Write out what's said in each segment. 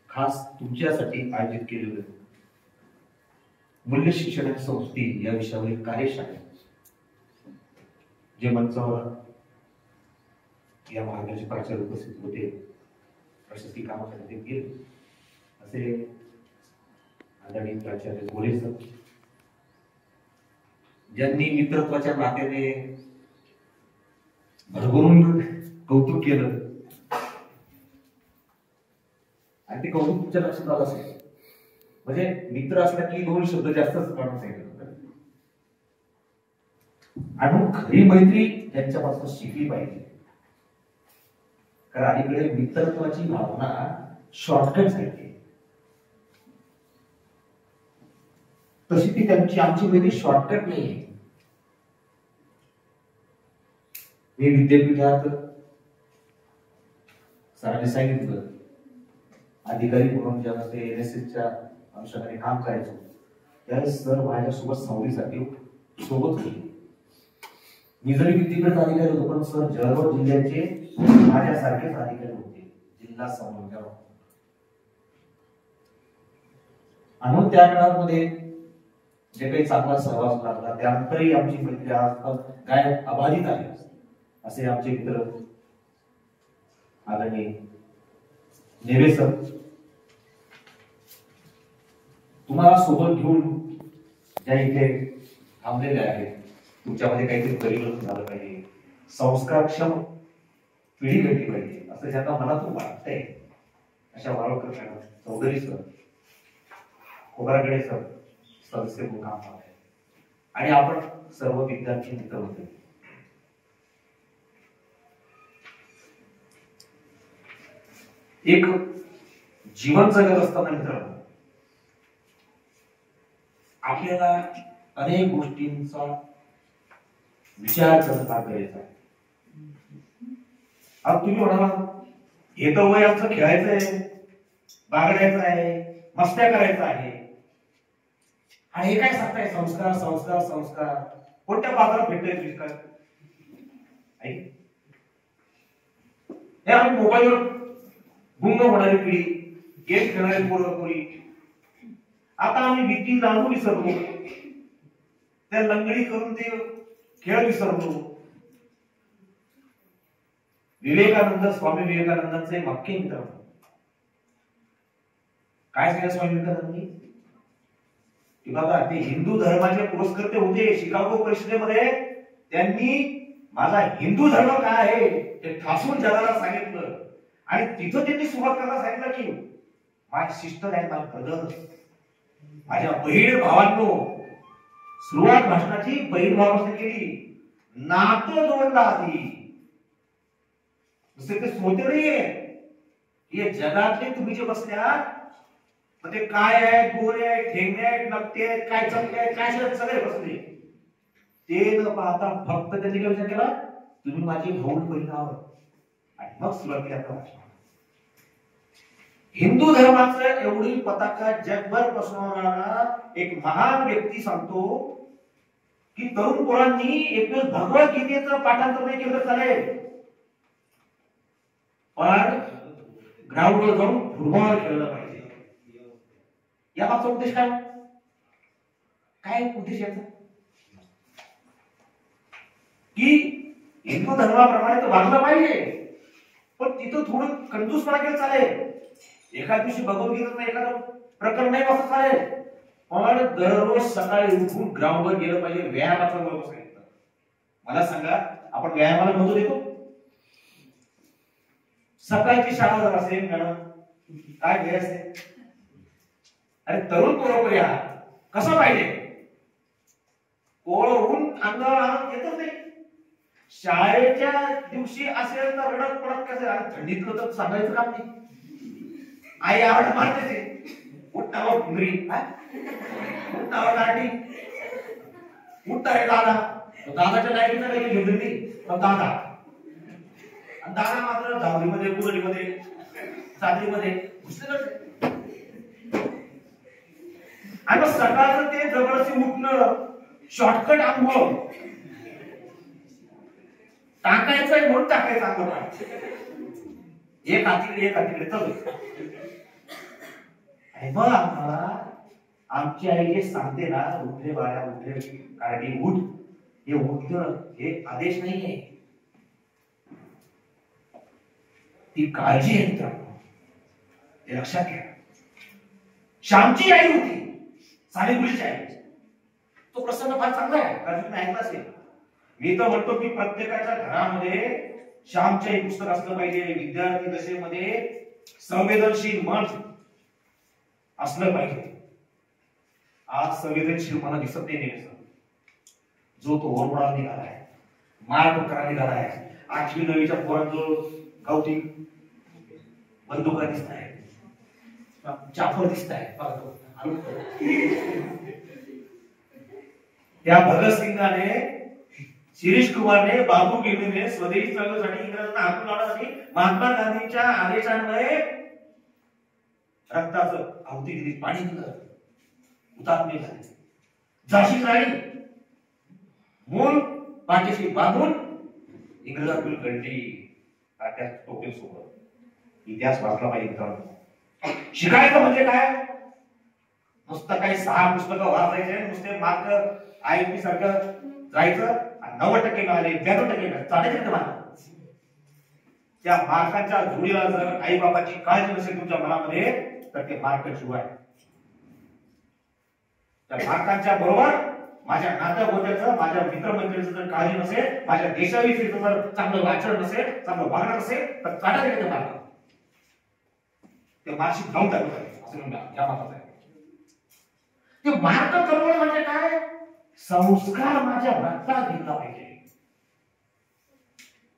खास तुमच्यासाठी आयोजित केलेलं मूल्य शिक्षण आणि संस्कृती या विषयावरील कार्यशाळा जे मंचावर या महाविद्यालयाचे प्राचार्य उपस्थित होते, प्रशासकीय कामासाठी ते गेले असे आदरणीय प्राचार्य गोरे सर, ज्यांनी मित्रत्वाच्या नात्याने भरभरून कौतुक केलं आणि ते कौतुक तुमच्या लक्षात आलं असेल. म्हणजे मित्र असला की दोन शब्द जास्तच काढून सांगितलं. आणि खरी मैत्री त्यांच्यापासून शिकली पाहिजे, कारण अलीकडे मित्रत्वाची भावना शॉर्टकट झाली, तशी ती त्यांची आमची मैत्री शॉर्टकट नाही. मी विद्यापीठात सरांनी सांगितलं अधिकारी म्हणून ज्यावेळेस ते NSSच्या अंशाने काम करायचो त्यावेळेस सर माझ्यासोबत सहलीसाठी सोबत होते. मी जरी विद्यापीठ अधिकारी होतो पण सर जळगाव जिल्ह्याचे माझ्यासारखेच अधिकारी होते, जिल्हा समन्वयक. आणि त्या काळामध्ये जे काही चांगला सहवास लागला त्यानंतरही आमची मैत्री आज काय अबाधित आहे असे आमचे मित्र आदरणीय नेवे सर, तुम्हाला सोबत घेऊन ज्या इथे थांबलेले आहेत, तुमच्यामध्ये काहीतरी परिवर्तन झालं पाहिजे, संस्कारक्षम पिढी घडली पाहिजे असं ज्यांना मनातून वाटतंय अशा Walvakar madam, Chaudhari sir, Khobragade sir सदस्य म्हणून काम पाहत आहे आणि आपण सर्व विद्यार्थी मित्र होते. एक जीवन जगत असताना मित्रांनो आपल्याला अनेक गोष्टींचा विचार करणं गरजेचं आहे. अब तुम्ही म्हणाला हे तर वय आमचं खेळायचं आहे, बागडायचं आहे, मस्त्या करायचं आहे, आणि हे काय सांगताय संस्कार संस्कार संस्कार कोणत्या बाजारात भेटतोय विस्कार? हे आम्ही मोबाईलवर गुंग होणारी पिढी, गेम खेळणारी पोरपोरी, आता आम्ही भीती जाणून विसरलो, त्या लंगडी करून ते खेळ विसरलो. विवेकानंद, स्वामी विवेकानंदांचे वाक्य मित्र काय सांगितलं स्वामी विवेकानंदांनी की बाबा ते हिंदू धर्माचे पुरस्कर्ते होते. शिकागो परिषदेमध्ये त्यांनी माझा हिंदू धर्म काय आहे ते ठासून जगाला सांगितलं आणि तिथं त्यांनी सुरुवात करायला सांगितलं की माय सिस्टर अँड माय ब्रदर, माझ्या बहीण भावांनो. सुरुवात भाषणाची बहीण भावापासून केली, नातं जोडला आधी. दुसरे ते सोते नाहीये हे जगातले तुम्ही जे बसल्यात ते काय आहेत, गोरे आहेत, ठेंगणे आहेत, नकटे आहेत, काय चमके आहेत, काय सगळे बसले. ते न पाहता फक्त त्यांनी काय विचार केला, तुम्ही माझी भाऊ बहीण आहात, आणि मग सुरुवात केली आता भाषण. हिंदू धर्माचं एवढी पताका जगभर पसरवणारा एक महान व्यक्ती सांगतो की तरुण पोरांनी एक दिवस भगवद्गीतेचं पाठांतर नाही केलं चालेल, पण ग्राउंडवर जाऊन फुटबॉल खेळलं पाहिजे. या मागचा उद्देश काय? काय उद्देश याचा? की हिंदू धर्माप्रमाणे तर वागलं पाहिजे, पण तिथं थोडं कंजूसपणा केलं चालेल. एका दिवशी भगवद्गीतेचं एखादं प्रकरण नाही वाचत चालेल, पण दररोज सकाळी उठून ग्राउंडवर गेलं पाहिजे. व्यायामाचं महत्व सांगितलं. मला सांगा, आपण व्यायामाला महत्व देतो? सकाळची शाळा जर असेल मॅडम काय ध्येय असते? अरे तरुण बरोबर या कसं पाहिजे, कोळून अंगावर आणत येतच नाही. शाळेच्या दिवशी असेल तर रडत पडत कसं, थंडीतलं तर सांगायचं काम नाही. आई आवड मारते, उठावर घुंगरी, उठावर लाठी, उठता रे दादा. दादाच्या लाईटीचा काही घेऊन दिली दादा, दादा मात्र धावलीमध्ये, कुदळीमध्ये, चादरीमध्ये घुसलेलं. आणि मग सकाळचं ते जबरदस्ती उठणं, शॉर्टकट अनुभव टाकायचंय म्हणून टाकायचं अनुभव, एक हातीकडे एक हातीकडे चालू. आणि मग आम्हाला आमची आई जे सांगते ना, उठले बाळा उठले कारडी उठ, हे उठणं हे आदेश नाहीये, ती काळजी आहे मित्रांनो, ते लक्षात घ्या. श्यामची आई होती, सानेगुडीची आई. तो प्रसंग फार चांगला आहे, कारण तुम्ही ऐकला असेल. मी तर म्हणतो की प्रत्येकाच्या घरामध्ये श्यामचे एक पुस्तक असलं पाहिजे. विद्यार्थी दशेमध्ये संवेदनशील मन असलं पाहिजे. आज संवेदनशील मन दिसत नाही नेहमी. जो तो ओरडा निघालाय, मार टोकरा निघालाय. 8वी 9वीच्या पोरांजवळ गावठी बंदुका दिसत आहे, चाफर दिसत आहे. त्या भगतसिंगाने, शिरीष कुमारने, बाबू गेलेने स्वदेशी चळवळीसाठी इंग्रजांना हाकून लावण्यासाठी महात्मा गांधींच्या आदेशान्वये रक्ताचं आहुती दिली, पाणी दिलं, हुतात्मे झाले. झाशी राणी मूळ पाठीशी बांधून इंग्रजांकडून गंडी तात्या टोपे सोबत इतिहास वाचला पाहिजे मित्रांनो. शिकायचं म्हणजे काय? नुसतं काही 6 पुस्तकं वाचायचे, नुसते मार्क IIT सारखं जायचं, 90% मिळाले, 92% मिळाले, चालायचं ते मार्क. त्या मार्कांच्या जोडीला जर आई बाबाची काळजी नसेल तुमच्या मनामध्ये, तर ते मार्क शिवाय. त्या मार्कांच्या बरोबर माझ्या नात्याबोत्याचं, माझ्या मित्रमंडळीचं जर काळजी नसेल, माझ्या देशाविषयीचं जर चांगलं वाचन नसेल, चांगलं वागणं नसेल, तर चालायचं ते मार्क. ते मार्कशीट जाऊन टाकलं पाहिजे असं म्हणून या मार्काचं आहे. ते मार्क करणं म्हणजे काय? संस्कार माझ्या रक्तात घेतला पाहिजे.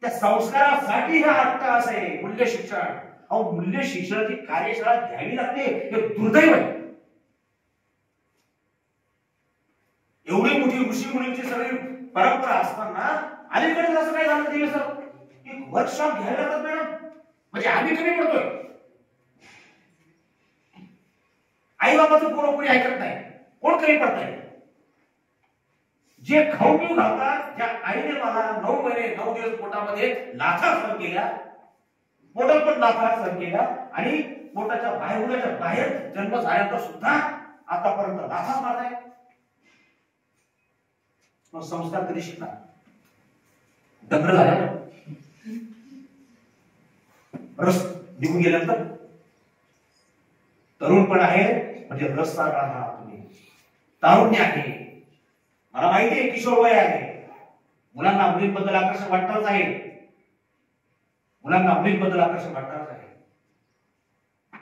त्या संस्कारासाठी हा अट्टहास आहे मूल्य शिक्षण. अहो, मूल्य शिक्षणाची कार्यशाळा घ्यावी लागते, हे दुर्दैव आहे. एवढी मोठी ऋषी मुनींची सगळी परंपरा असताना अलीकडे असं काय झालं ते सर की वर्कशॉप घ्यायला लागत मॅडम, म्हणजे आम्ही कमी पडतोय. आई बाबाचं पोरं कोणी ऐकत नाही, कोण कमी पडताय? जे खाऊ पिऊ घालतात, ज्या आईने मला 9 महिने 9 दिवस पोटामध्ये लाथा सहन केल्या, पोटात पण लाथा सहन केल्या, आणि पोटाच्या बाहेर बाहेर जन्म झाल्यानंतर सुद्धा आतापर्यंत लाथा मारताय. मग संस्कार कधी शिकणार? दगड झाल्यावर, रस निघून गेल्यानंतर. तरुणपण आहे म्हणजे रस्ता राहा तुम्ही, तारुण्य आहे. मला माहिती आहे किशोर वय आहे, मुलांना मुलींबद्दल आकर्षण वाटतच आहे, मुलांना मुलींबद्दल आकर्षण वाटतच आहे.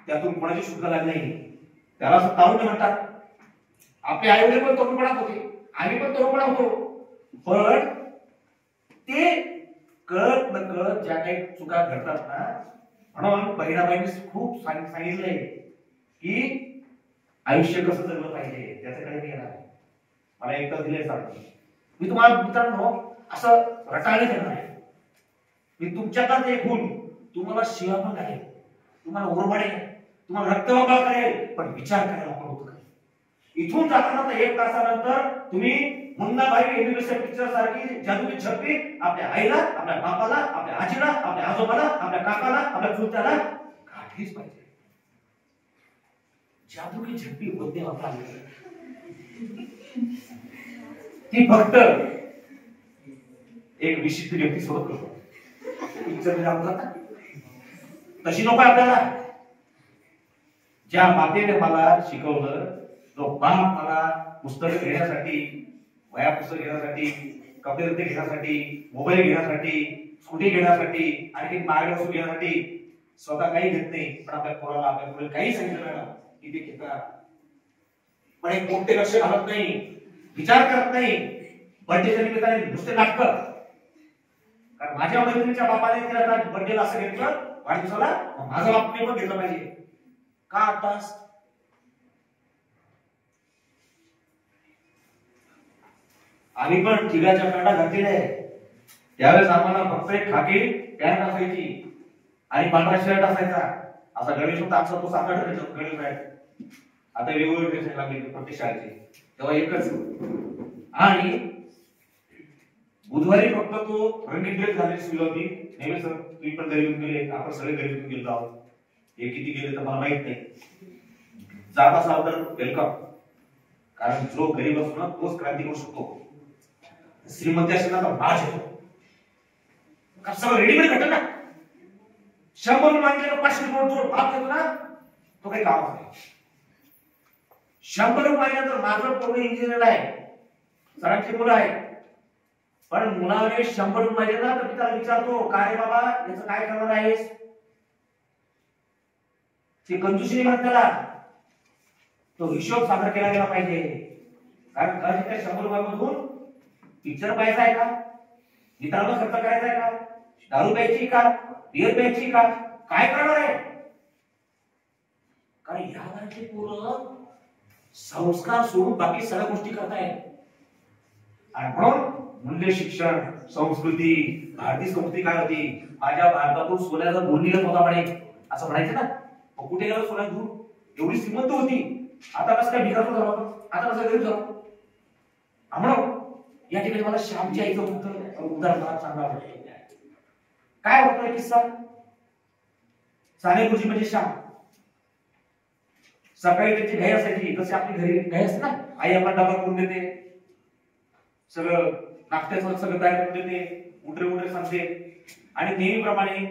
त्यातून कोणाची सुटका लागली नाही, त्याला असं तारुण्य म्हणतात. आपले आई वडील पण तरुणपणात होते, आम्ही पण तरुणपणात होतो, पण ते कळत नकळत ज्या काही चुका घडतात ना, म्हणून बहिणाबाईंनी खूप सांगितलंय की आयुष्य कसं जगलं पाहिजे, त्याच्याकडे मी येणार. मला एकदा दिले सांगतो मी तुम्हाला मित्रांनो, असं रटाळे देणार आहे. मी तुमच्याकडे एक होऊन तुम्हाला शिवा पण आहे, तुम्हाला ओरबाडे, तुम्हाला रक्तवाबा करेल, पण विचार करायला पण होत. इथून जाताना तर 1 तासानंतर तुम्ही मुन्नाभाई एनिव्हर्सरी पिक्चर सारखी जादूची झप्पी आपल्या आईला, आपल्या बापाला, आपल्या आजीला, आपल्या आजोबाला, आपल्या काकाला, आपल्या चुलत्याला गाठलीच पाहिजे. जादू की झप्पी होते आपला, ती फक्त एक विशिष्ट व्यक्ती सोबत करतो. तशी नको आपल्याला. ज्या मातेने मला शिकवलं, जो बाप मला पुस्तक घेण्यासाठी, वया पुस्तक घेण्यासाठी, कपडे लत्ते घेण्यासाठी, मोबाईल घेण्यासाठी, स्कूटी घेण्यासाठी, आणखी मार्गदर्शन घेण्यासाठी स्वतः काही घेत नाही, पण आपल्या पोराला, आपल्या मुलाला काही सांगितलं ना की ते घेतात. पण एक मोठे लक्ष घालत नाही, विचार करत नाही. बर्थडेच्या निमित्ताने नुसते नाटक. कारण माझ्या मैत्रिणीच्या बापाने तिला बर्थडेला असं घेतलं, वाढदिवसाला, माझा बापने पण घेतलं पाहिजे का? आताच आम्ही पण चिव्याच्या पॅन्टा घातलेल्या आहे. त्यावेळेस आम्हाला फक्त एक खाकी पॅन्ट असायची आणि पांढरा शर्ट असायचा. असा गणेश होता, आमचा तो 7-8 गणेश आहे. आता वेगवेगळे ड्रेस लागले प्रत्येक शाळेचे, तेव्हा एकच. आणि बुधवारी फक्त तो रंगीत ड्रेस घालायची सुविधा होती. नेहमी सर तुम्ही पण घरी गेले, आपण सगळे घरी गेलो आहोत. हे किती गेले तर मला माहित नाही. जात असाल तर वेलकम, कारण जो गरीब असतो ना तोच क्रांती करू शकतो. श्रीमंत असेल ना तर माज येतो, सगळं रेडीमेड भेटत ना. 100 मागितलं 500 रुपये जो भाग देतो ना तो काही काम नाही. 100 रुपयानंतर माझं पोरग इंजिनियर आहे, सरांची मुलं आहे, पण मुलाने 100 रुपये ना तर मी त्याला विचारतो काय रे बाबा याचं काय करणार आहेस. ती कंजूसी म्हणत त्याला तो हिशोब सादर केला गेला पाहिजे. कारण त्या 100 रुपयामधून पिक्चर पाहायचा आहे का, मित्रांना खर्च करायचा आहे का, दारू प्यायची का, बियर प्यायची का, काय करणार आहे. कारण या घरातली पोरं संस्कार सोडून बाकी सगळ्या गोष्टी करतायत. आणि म्हणून मूल्य शिक्षण संस्कृती, भारतीय संस्कृती काय होती, माझ्या भारतातून सोन्याचा धूर निघत होता म्हणे असं म्हणायचं ना. कुठे गेला सोन्याचा धूर, एवढी श्रीमंत होती, आता कसं काय भिकार झाला, आता कसं गरीब झाला. म्हणून या ठिकाणी मला श्यामची आईचं उदाहरण मला सांगा आवडतं. काय होतं किस्सा, साने गुरुजी म्हणजे श्याम. सकाळी त्याची घाई असायची, जशी आपली घरी घाई असते ना, आई आपण डबा करून देते, सगळं नाश्त्याचं सगळं तयार करून देते, उठरे सांगते. आणि नेहमीप्रमाणे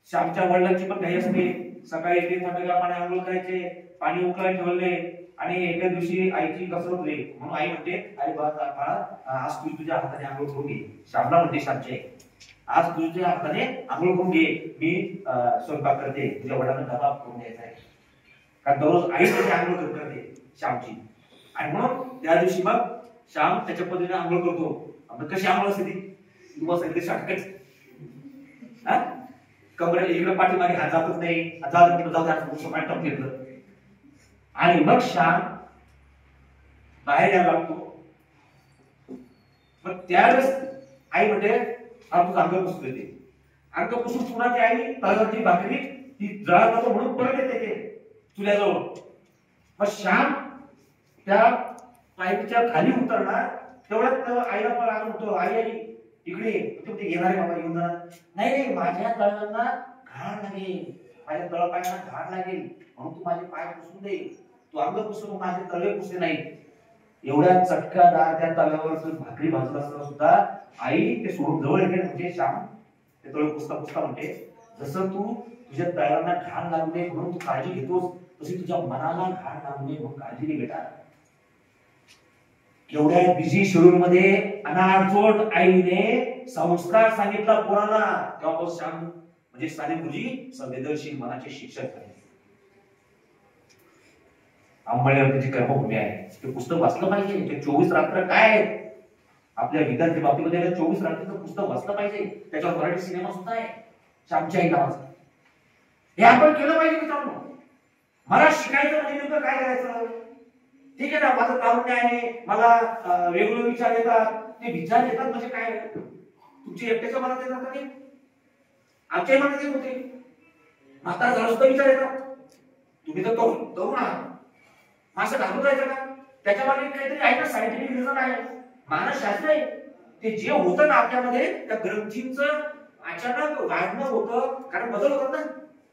श्यामच्या वडिलांची पण घाई असते. सकाळी ते थंडगार पाणी आंघोळ करायचे, पाणी उकळायला ठेवले. आणि एका दिवशी आईची कसरत होती म्हणून आई म्हणते आई बाळा आज तू तुझ्या हाताने आंघोळ करून घे. श्यामला म्हणते श्यामची आई आज तुझ्या हाताने आंघोळ करून घे, मी स्वयंपाक करते, तुझ्या वडिलांना डबा करून द्यायचा आहे. कारण दररोज आई त्याची आंघोळ करते श्यामची. आणि म्हणून त्या दिवशी मग श्याम त्याच्या पद्धतीने आंघोळ करतो. कशी आंघोळ असते ती, तुम्हाला सांगितलं शाटकच, कमरे इकडे पाठीमागे हात जातच नाही, जाऊ घेतलं. आणि मग श्याम बाहेर यायला लागतो. मग त्यावेळेस आई म्हणते तुझं अंग पुसून देते. अंग पुसून पुन्हा ती आई तळ्यावरची भाकरी ती जळत नको म्हणून परत येते ते चुल्याजवळ. मग श्याम त्या पाईपच्या खाली उतरणार तेवढ्यात आईला पण आग होतो, आई इकडे येणारे बाबा येऊन जाणार. नाही माझ्या तळांना घाण लागेल, माझ्या तळपायांना घाण लागेल म्हणून तू माझे पाय पुसून दे, तू अंग पुसून माझे तळे पुसले नाही. एवढ्या चटकादार त्या तव्यावर भाकरी भाजत असताना सुद्धा आई ते सोडून जवळ येते. म्हणजे श्याम ते तळे पुसता पुसता म्हणते जसं तू तुझ्या तळांना घाण लागू नये म्हणून तू काळजी घेतोस, तशी तुझ्या मनाला घाण लागू नये म्हणून काळजी घे बेटा. एवढ्या बिझी शेड्यूल मध्ये अनाडजोड आईने संस्कार सांगितला पोरांना. तेव्हा श्याम म्हणजे साने गुरुजी संवेदनशील मनाचे शिक्षक आहेत. आंबळ्यावर त्याची कर्मभूमी आहे. ते पुस्तक वाचलं पाहिजे. ते 24 रात्र काय आहेत आपल्या विद्यार्थी बाबतीमध्ये 24 रात्रीचं पुस्तक वाचलं पाहिजे. त्याच्यावर मराठी सिनेमा सुद्धा आहे श्यामची आई नावाचा. हे आपण केलं पाहिजे मित्रांनो. मला शिकायचं म्हणजे नेमकं काय करायचं. ठीक आहे ना, माझं तारुण्य आहे, मला वेगवेगळे विचार येतात. ते विचार येतात म्हणजे काय तुमच्या एकट्याच्या मनात येतात का? नाही, आमच्याही मनात येत होते. म्हातारा झालं सुद्धा विचार येतात. तुम्ही तर तरुण आहात, असं घालून जायचं का? त्याच्या मागे काहीतरी आहे ना, सायंटिफिक रिझन आहे, मानसशास्त्र आहे. ते जे होतं ना आपल्यामध्ये त्या ग्रंथींचं अचानक वाढणं होतं, कारण बदल होतात ना,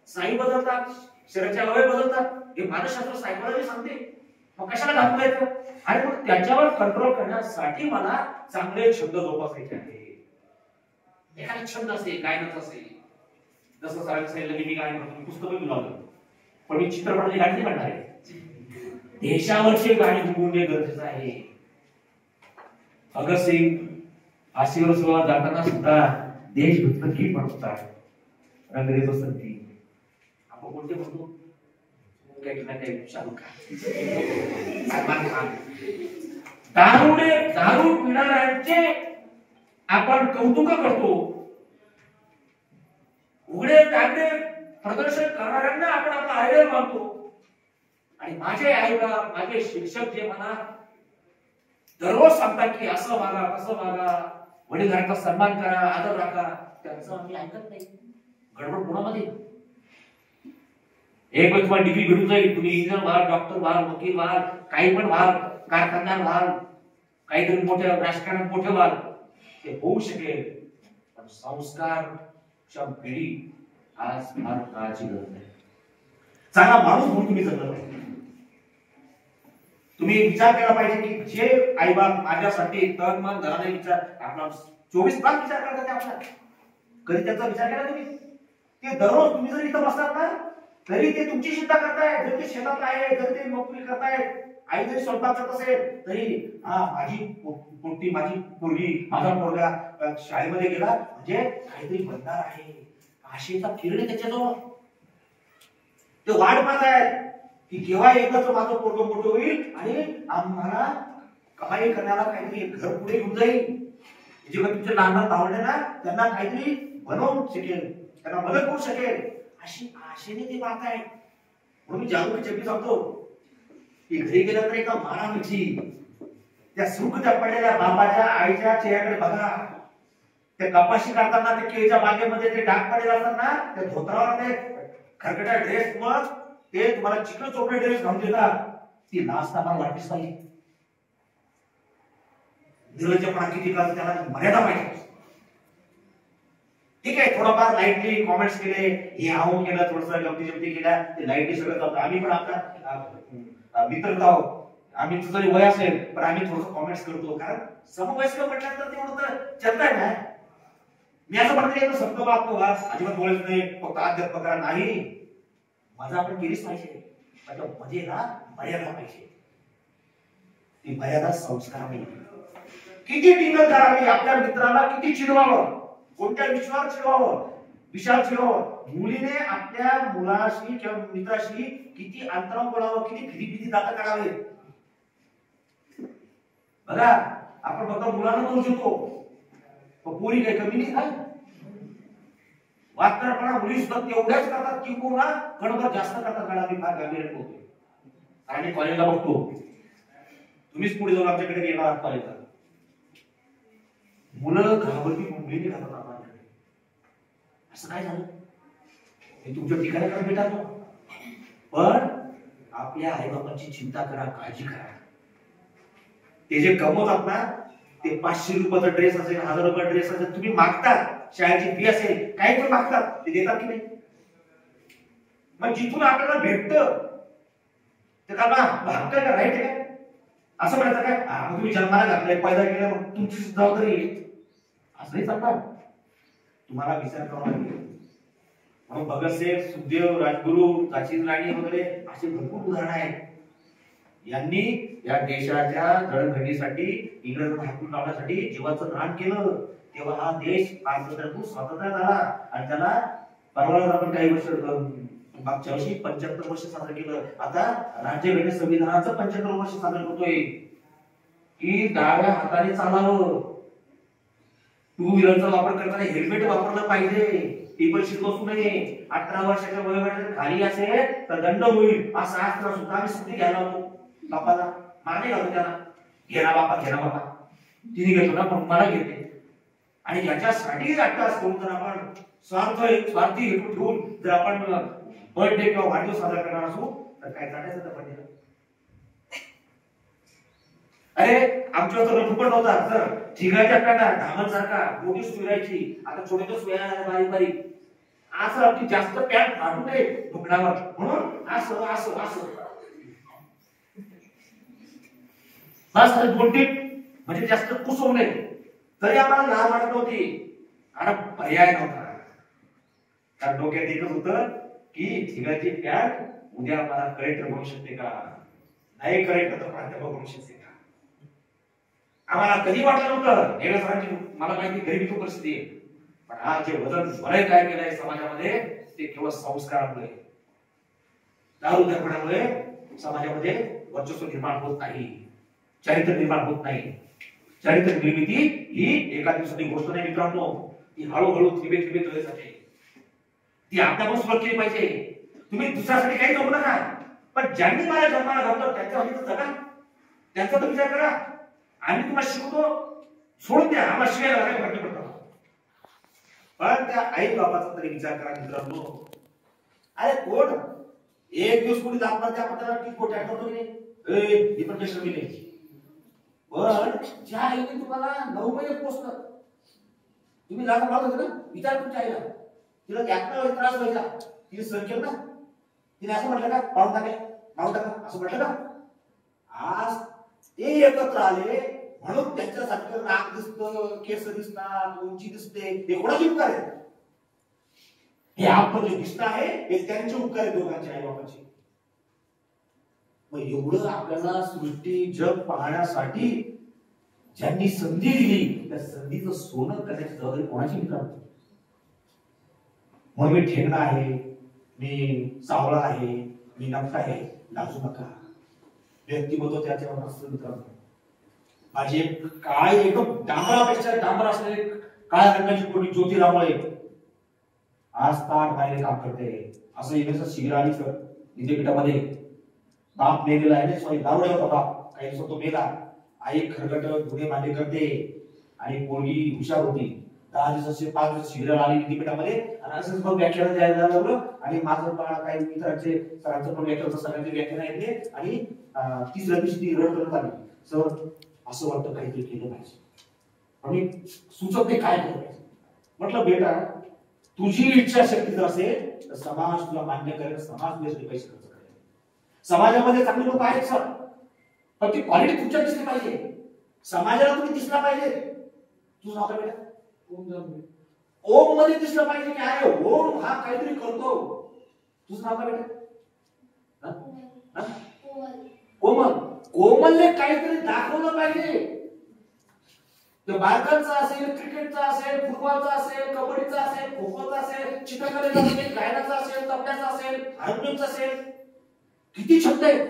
स्नायू बदलतात, शरीराचे अवयव बदलतात. हे मानसशास्त्र सायकोलॉजी सांगते. मग कशाला घालून जायचं? आणि मग त्याच्यावर कंट्रोल करण्यासाठी मला चांगले छंद जोपासायचे आहे. एखादा छंद असेल, गायनाचा असेल, जसं सरांनी सांगितलं मी गायन करतो, पुस्तकं घेऊन आलो, पण मी चित्रपटाची गाणी नाही म्हणणार आहे. देशावरची गाणी गुणगुणणे गरजेचं आहे. भगतसिंग फाशीवर सुरुवात जाताना सुद्धा देशभक्ती म्हणत होता. रंगदे बसंती आपण कोणते म्हणतो, शाहरुख खान, सलमान खान. दारू पिणाऱ्यांचे आपण कौतुक करतो, उघडे टाकडे प्रदर्शन करणाऱ्यांना आपण आपला आयडल मानतो. आणि माझे आई बाप, माझे शिक्षक जे मला दररोज सांगतात की असं वागा, कसं वागा, वडीलधाऱ्यांचा सन्मान करा, आदर राखा, त्यांचं आम्ही ऐकत नाही. गडबड कोणामध्ये एक वेळ तुम्हाला डिग्री भेटून जाईल, तुम्ही इंजिनियर व्हाल, डॉक्टर व्हाल, वकील व्हाल, काही पण व्हाल, कारखानदार व्हाल, काहीतरी मोठ्या राजकारणात मोठे व्हाल, ते होऊ शकेल. पण संस्कार पिढी आज फार काळाची गरज आहे. चांगला माणूस म्हणून तुम्ही जगलं पाहिजे. तुम्ही विचार केला पाहिजे की जे आईबाप माझ्यासाठी तन मन धनाने विचार आपला 24 तास विचार करतात आपला, कधी त्याचा विचार केला तुम्ही? ते दररोज तुम्ही जर इथं बसतात ना तरी ते तुमची चिंता करताय, जर ते शेतात आहे, जर ते नोकरी करतायत, आई जरी स्वयंपाक करत असेल तरी माझी पोटी, माझी पोरगी, माझा पोरगा शाळेमध्ये गेला म्हणजे काहीतरी बनणार आहे, आशेचा किरण त्याच्याजवळ. ते वाट पाहत आहेत की केव्हा एकच माझं पोरग मोठं होईल आणि आम्हाला कमाई करण्याला काहीतरी एक घर पुढे घेऊन जाईल, जे तुमचे लहान लहान भावंडे ना त्यांना काहीतरी बनवून शकेल, त्यांना मदत करू शकेल, अशी आशेने ते पाहताय. म्हणून मी जागरूक चेपी सांगतो की घरी गेलं तर एका माना मिठी त्या सुख त्या पडलेल्या बापाच्या आईच्या चेहऱ्याकडे बघा. त्या कपाशी काढताना ते केळीच्या बागेमध्ये ते डाग पडलेला असतात ना, त्या धोत्रावर ते खरकट्या ड्रेस, मग ते तुम्हाला चिकन चोपडे ड्रेस घालून देतात, ती लास्ट आम्हाला वाटलीच पाहिजे. निर्लज्जपणा किती करतो त्याला मर्यादा पाहिजे. ठीक आहे, थोडंफार लाईटली कॉमेंट्स केले, हे आवून केलं, थोडस गमती जमती केल्या, ते लाईटली सगळं चालतं. आम्ही पण आपला मित्र आहोत, आम्ही जरी वय असेल पण आम्ही थोडस कॉमेंट्स करतो, कारण समवयस्क म्हटल्यानंतर तेवढं तर चलताय ना. मी असं म्हणतो की शब्द बाळगतो, अजिबात बोलायचं नाही, फक्त अध्यात्म करा नाही, मजा आपण केलीच पाहिजे, पण मजेला मर्यादा पाहिजे. ती मर्यादा संस्काराने. किती टिंगल करावी, आपल्या मित्राला किती चिडवावं, कोणत्या विषयावर चिडवावं, विशाल चिडवावं. मुलीने आपल्या मुलाशी किंवा मित्राशी किती अंतरावर बोलावं, किती फिरी दात काढावे. बघा, आपण फक्त मुलांना दोष देतो, पोरी काही कमी नाही काय. वास्तवपणा मुली सुद्धा तेवढ्याच करतात किंवा गणपत जास्त करतात. काळा मी फार गांभीर्याने बोलतोय, आणि कॉलेजला बघतो, तुम्हीच पुढे जाऊन आमच्याकडे येणार आहात कॉलेजला, मुलं घाबरती मुंबईने घालतात आपल्याकडे. असं काय झालं हे तुमच्या ठिकाणी करा बेटा, पण आपल्या आई बाबांची चिंता करा, काळजी करा. ते जे कमवतात ना, ते 500 रुपयाचा ड्रेस असेल, 1000 रुपयाचा ड्रेस असेल, तुम्ही मागतात, शाळेची फी असेल, काही पण मागतात, ते देतात की नाही? मग जिथून आपल्याला भेटतं ते का हक्क आहे का, राईट आहे का? असं म्हणायचं काय तुम्ही जन्माला घातलंय, पैदा केला, मग तुमची जबाबदारी असंही चालणार. तुम्हाला विचार करावा लागेल. म्हणून भगतसिंग, सुखदेव, राजगुरू, झाशीची राणी वगैरे असे भरपूर उदाहरण आहेत. यांनी या देशाच्या जडणघडणीसाठी, इंग्रजांना हाकून लावण्यासाठी जीवाचं रान केलं. तेव्हा हा देश स्वातंत्र्य झाला. आणि त्याला परवाला आपण काही वर्ष मागच्या वर्षी 75 वर्ष साजरं केलं. आता राज्यघटने संविधानाचं 75 वर्ष साजरं करतोय की डाव्या हाताने चालावं, टू व्हीलरचा वापर करताना हेल्मेट वापरलं पाहिजे, टेबल शीट बसू नये, 18 वर्षाच्या वयोगटात खाली असेल तर दंड होईल. असं असताना सुद्धा आम्ही सुट्टी घ्यायला होतो बापाला, माने घालतो त्याला, घेणा बापा घेणा बापा, तिने घेतो ना पण मला घेते. आणि याच्यासाठी अट्टास करून जर आपण स्वार्थी हेतू ठेवून जर आपण बर्थडे किंवा वाढदिवस साजरा करणार असू तर काय चालायचं त्या बर्थडेला? अरे आमच्यावर तर फुकट होता, तर ठिकाच्या पॅटा धामणसारखा मोठी सुरायची, आता छोटे सुया बारीक बारीक, असं अगदी जास्त पॅन्ट फाटू नये ढुकणावर, म्हणून असं असं असं बस गोटी म्हणजे जास्त कुसवू नये. तरी आम्हाला लहान वाटत नव्हती, आणि पर्याय नव्हता. कारण डोक्यात एकच होतं की ठिकाची पॅन्ट उद्या मला कलेक्टर बनवू शकते का, नाही कलेक्टर तर प्राध्यापक बनवू शकते का. आम्हाला कधी वाटलं नव्हतं. हे सरांची मला माहिती गरिबी तो परिस्थिती आहे, पण हा जे वजन वलय काय केलंय समाजामध्ये ते केवळ संस्कारामुळे, दारू धर्मामुळे समाजामध्ये वर्चस्व निर्माण होत नाही, चरित्र निर्माण होत नाही. चरित्र निर्मिती ही एका दिवसाची गोष्ट नाही मित्रांनो, ती हळूहळू थिबे थिबे तळे जाते. ती आपल्यापासून सुरुवात केली पाहिजे. तुम्ही दुसऱ्यासाठी काही करू नका, पण ज्यांनी मला जन्माला घातलं त्यांच्यासाठी तर जगा, त्यांचा तर विचार करा. आम्ही तुम्हाला शिकवतो, सोडून द्या, आम्हाला शिकायला काय फरक पडतो, पण त्या आई बाबाचा तरी विचार करा मित्रांनो. अरे कोण एक दिवस कोणी दाखवा त्या पत्राला की खोटे आठवतो की नाही, ही पण कशी नाही. पण ज्या आईने तुम्हाला 9 महिने पोचलं, तुम्ही जाता पाहत ना, विचार तुमच्या आईला, तिला त्यात त्रास व्हायचा, तिने सहन केलं ना, तिने असं म्हटलं का पाहून टाका असं म्हटलं का? आज ते एकत्र आले म्हणून त्यांच्यासारखं नाक दिसतं, केस दिसतात, उंची दिसते. हे कोणाचे उपकार आहेत? हे आपण जे दिसत आहे हे त्यांचे उपकार आहेत, दोघांचे आई बाबाचे. मग एवढं आपल्याला सृष्टी जग पाहण्यासाठी ज्यांनी संधी दिली त्या संधीचं सोनं करण्याची जबाबदारी कोणाची मित्रांनो? म्हणून मी ठेंगणा आहे, मी सावळा आहे, मी नमका आहे, लाजू नका. व्यक्तिमत्व त्याच्यावर असतं मित्रांनो. माझी एक काळी एकदम डांबरापेक्षा डांबर असलेले काळ्या रंगाची पोटी ज्योतिरामुळे आज 8 महिने काम करते. असं येण्याचं शिबिर आली सर विद्यापीठामध्ये. बाप मेलेला आहे, सॉरी दारुडे होता बाप, काही दिवस तो मेला. आई खरगट गुन्हे मांडे करते आणि पोरगी हुशार होती. 10 दिवसाचे 5 दिवस शिबिराला आली विद्यापीठामध्ये आणि असंच मग व्याख्यान द्यायला लागलं. आणि माझं बाळा काही मित्रांचे सरांचं पण व्याख्यान, सगळ्यांचे व्याख्यान ऐकले आणि तिसऱ्या दिवशी ती रड करत आली. सर असं वाटतं काहीतरी केलं पाहिजे आणि सुचत ते काय केलं पाहिजे. म्हटलं बेटा तुझी इच्छाशक्ती जर असेल तर समाज तुला मान्य करेल, समाज तुझ्यासाठी पैसे खर्च करेल. समाजामध्ये चांगले लोक आहेत सर, पण ती क्वालिटी तुमच्यात दिसली पाहिजे. समाजाला तुम्ही दिसला पाहिजे. तुझं नाव काय बेटा? ओम मध्ये दिसलं पाहिजे की अरे ओम हा काहीतरी करतो. तुझं नाव काय बेटा? कोमल. कोमलने काहीतरी दाखवलं पाहिजे. ते बायकांचा असेल, क्रिकेटचा असेल, फुटबॉलचा असेल, कबड्डीचा असेल, खो खोचा असेल, चित्रकलेचा असेल, गायनाचा असेल, तबल्याचा असेल, हार्मोनियमचा असेल, किती छंद आहेत.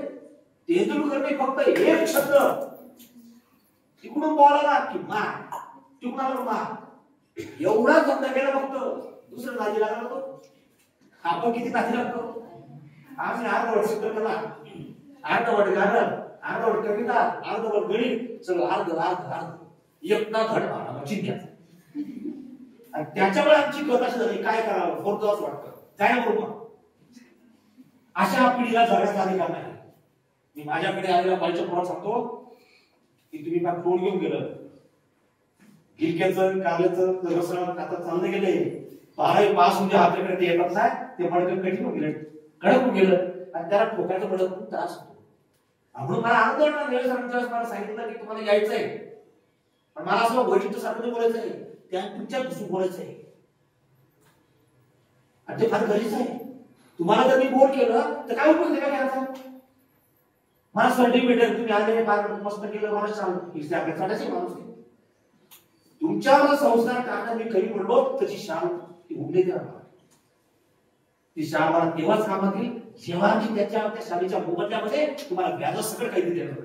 तेंडुलकरने फक्त एक शब्द तिकडून बोलायला की मा, तिकडून आला मा, एवढा धंदा केला फक्त. दुसरं नादी लागला होतो. आपण किती नादी लागतो? आम्ही अर्धवट चित्रकला, अर्धवट गाणं, अर्धवट कविता, अर्धवट गणित, सगळं अर्ध अर्ध अर्ध एकदा धड मारा चिंध्या. आणि त्याच्यामुळे आमची गत अशी झाली काय करावं फोडतो असं वाटतं. जाय बरोबर अशा पिढीला जगायचा अधिकार नाही. मी माझ्याकडे आलेल्या बाईच्या पोराला सांगतो की तुम्ही फार तोड घेऊन गेलं, गिलक्याचं कारल्याचं रसळ आता चाललं गेले, 12वी पास म्हणजे आपल्याकडे ते येतात ना, ते मडकं कठीण होऊन गेलं, कडक होऊन गेलं आणि त्याला ठोकायचं मडक खूप त्रास होतो. म्हणून मला आनंद वाटला निळेसरांच्या मला सांगितलं की तुम्हाला यायचंय, पण मला असं वैशिष्ट्य सारखं बोलायचं आहे, त्या तुमच्या घुसून बोलायचं आहे आणि ते फार गरजेचं आहे. तुम्हाला जर मी बोर केलं तर काय उपयोग काय करायचा? मला सर्टिफिकेट तुम्ही आले फार मस्त केलं, मला छान आपल्यासाठी माणूस आहे. तुमच्यावर संस्कार टाकणं मी कधी पडलो त्याची शान ती उडले द्या. ती शान मला तेव्हाच कामात येईल जेव्हा मी त्या शाळेच्या मोबदल्यामध्ये तुम्हाला व्याज सगळं काहीतरी देणार.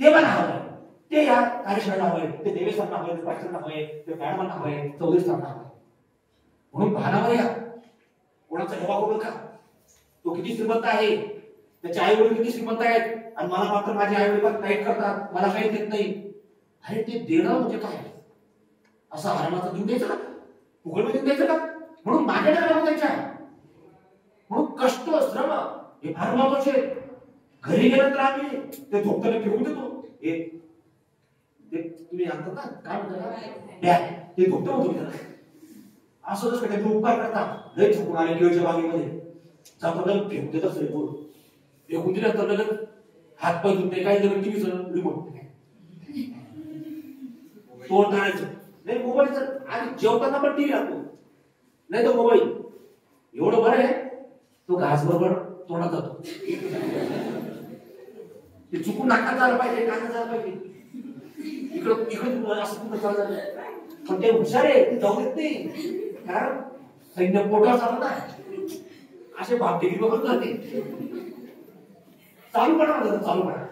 ते मला हवंय, ते या कार्यशाळेला हवंय, ते देवेशांना हवंय, पाटीलांना हवंय, ते मॅडमांना हवंय, चौधरी साहेबांना हवंय. म्हणून भानावर या, कोणाचा हेवा करू नका. तो किती श्रीमंत आहे, त्याचे आई वडील किती श्रीमंत आहेत आणि मला मात्र माझे आई वडील टाईट करतात, मला काही देत नाही. अरे ते देणं म्हणजे काय? असा आरामाचा देऊन द्यायचा का? फुकट देऊन द्यायचं का? म्हणून माझ्याकडे राहू द्यायच्या. म्हणून कष्ट श्रम हे फार महत्वाचे. घरी गेल्यानंतर आम्ही ते झोपताना फेकून देतो. हे तुम्ही आणतात ना काय म्हणतात ते झोपतं होतो त्याला असं जसं काही उपकार करतात. लय झोपून आले केळच्या बागेमध्ये जातो फेकून देतात सगळे पोर. फेकून दिल्यानंतर लगेच हात पाय धुते, काही जण टीव्हीचं रिमोट तोंड काढायचं नाही, मोबाईलचं आणि जेवताना पण टीव्ही लागतो नाही तर मोबाईल. एवढं बरं आहे तो घास बरोबर तोंडात जातो. ते चुकून नाकात झालं पाहिजे, कानात झालं पाहिजे, इकडं इकडं असं कुठं चाललं. पण ते हुशार आहे, ते जाऊ देत नाही. कारण सैन्य पोटावर चालत नाही, असे भागदेगी बघत जाते. चालू पडा चालू पडा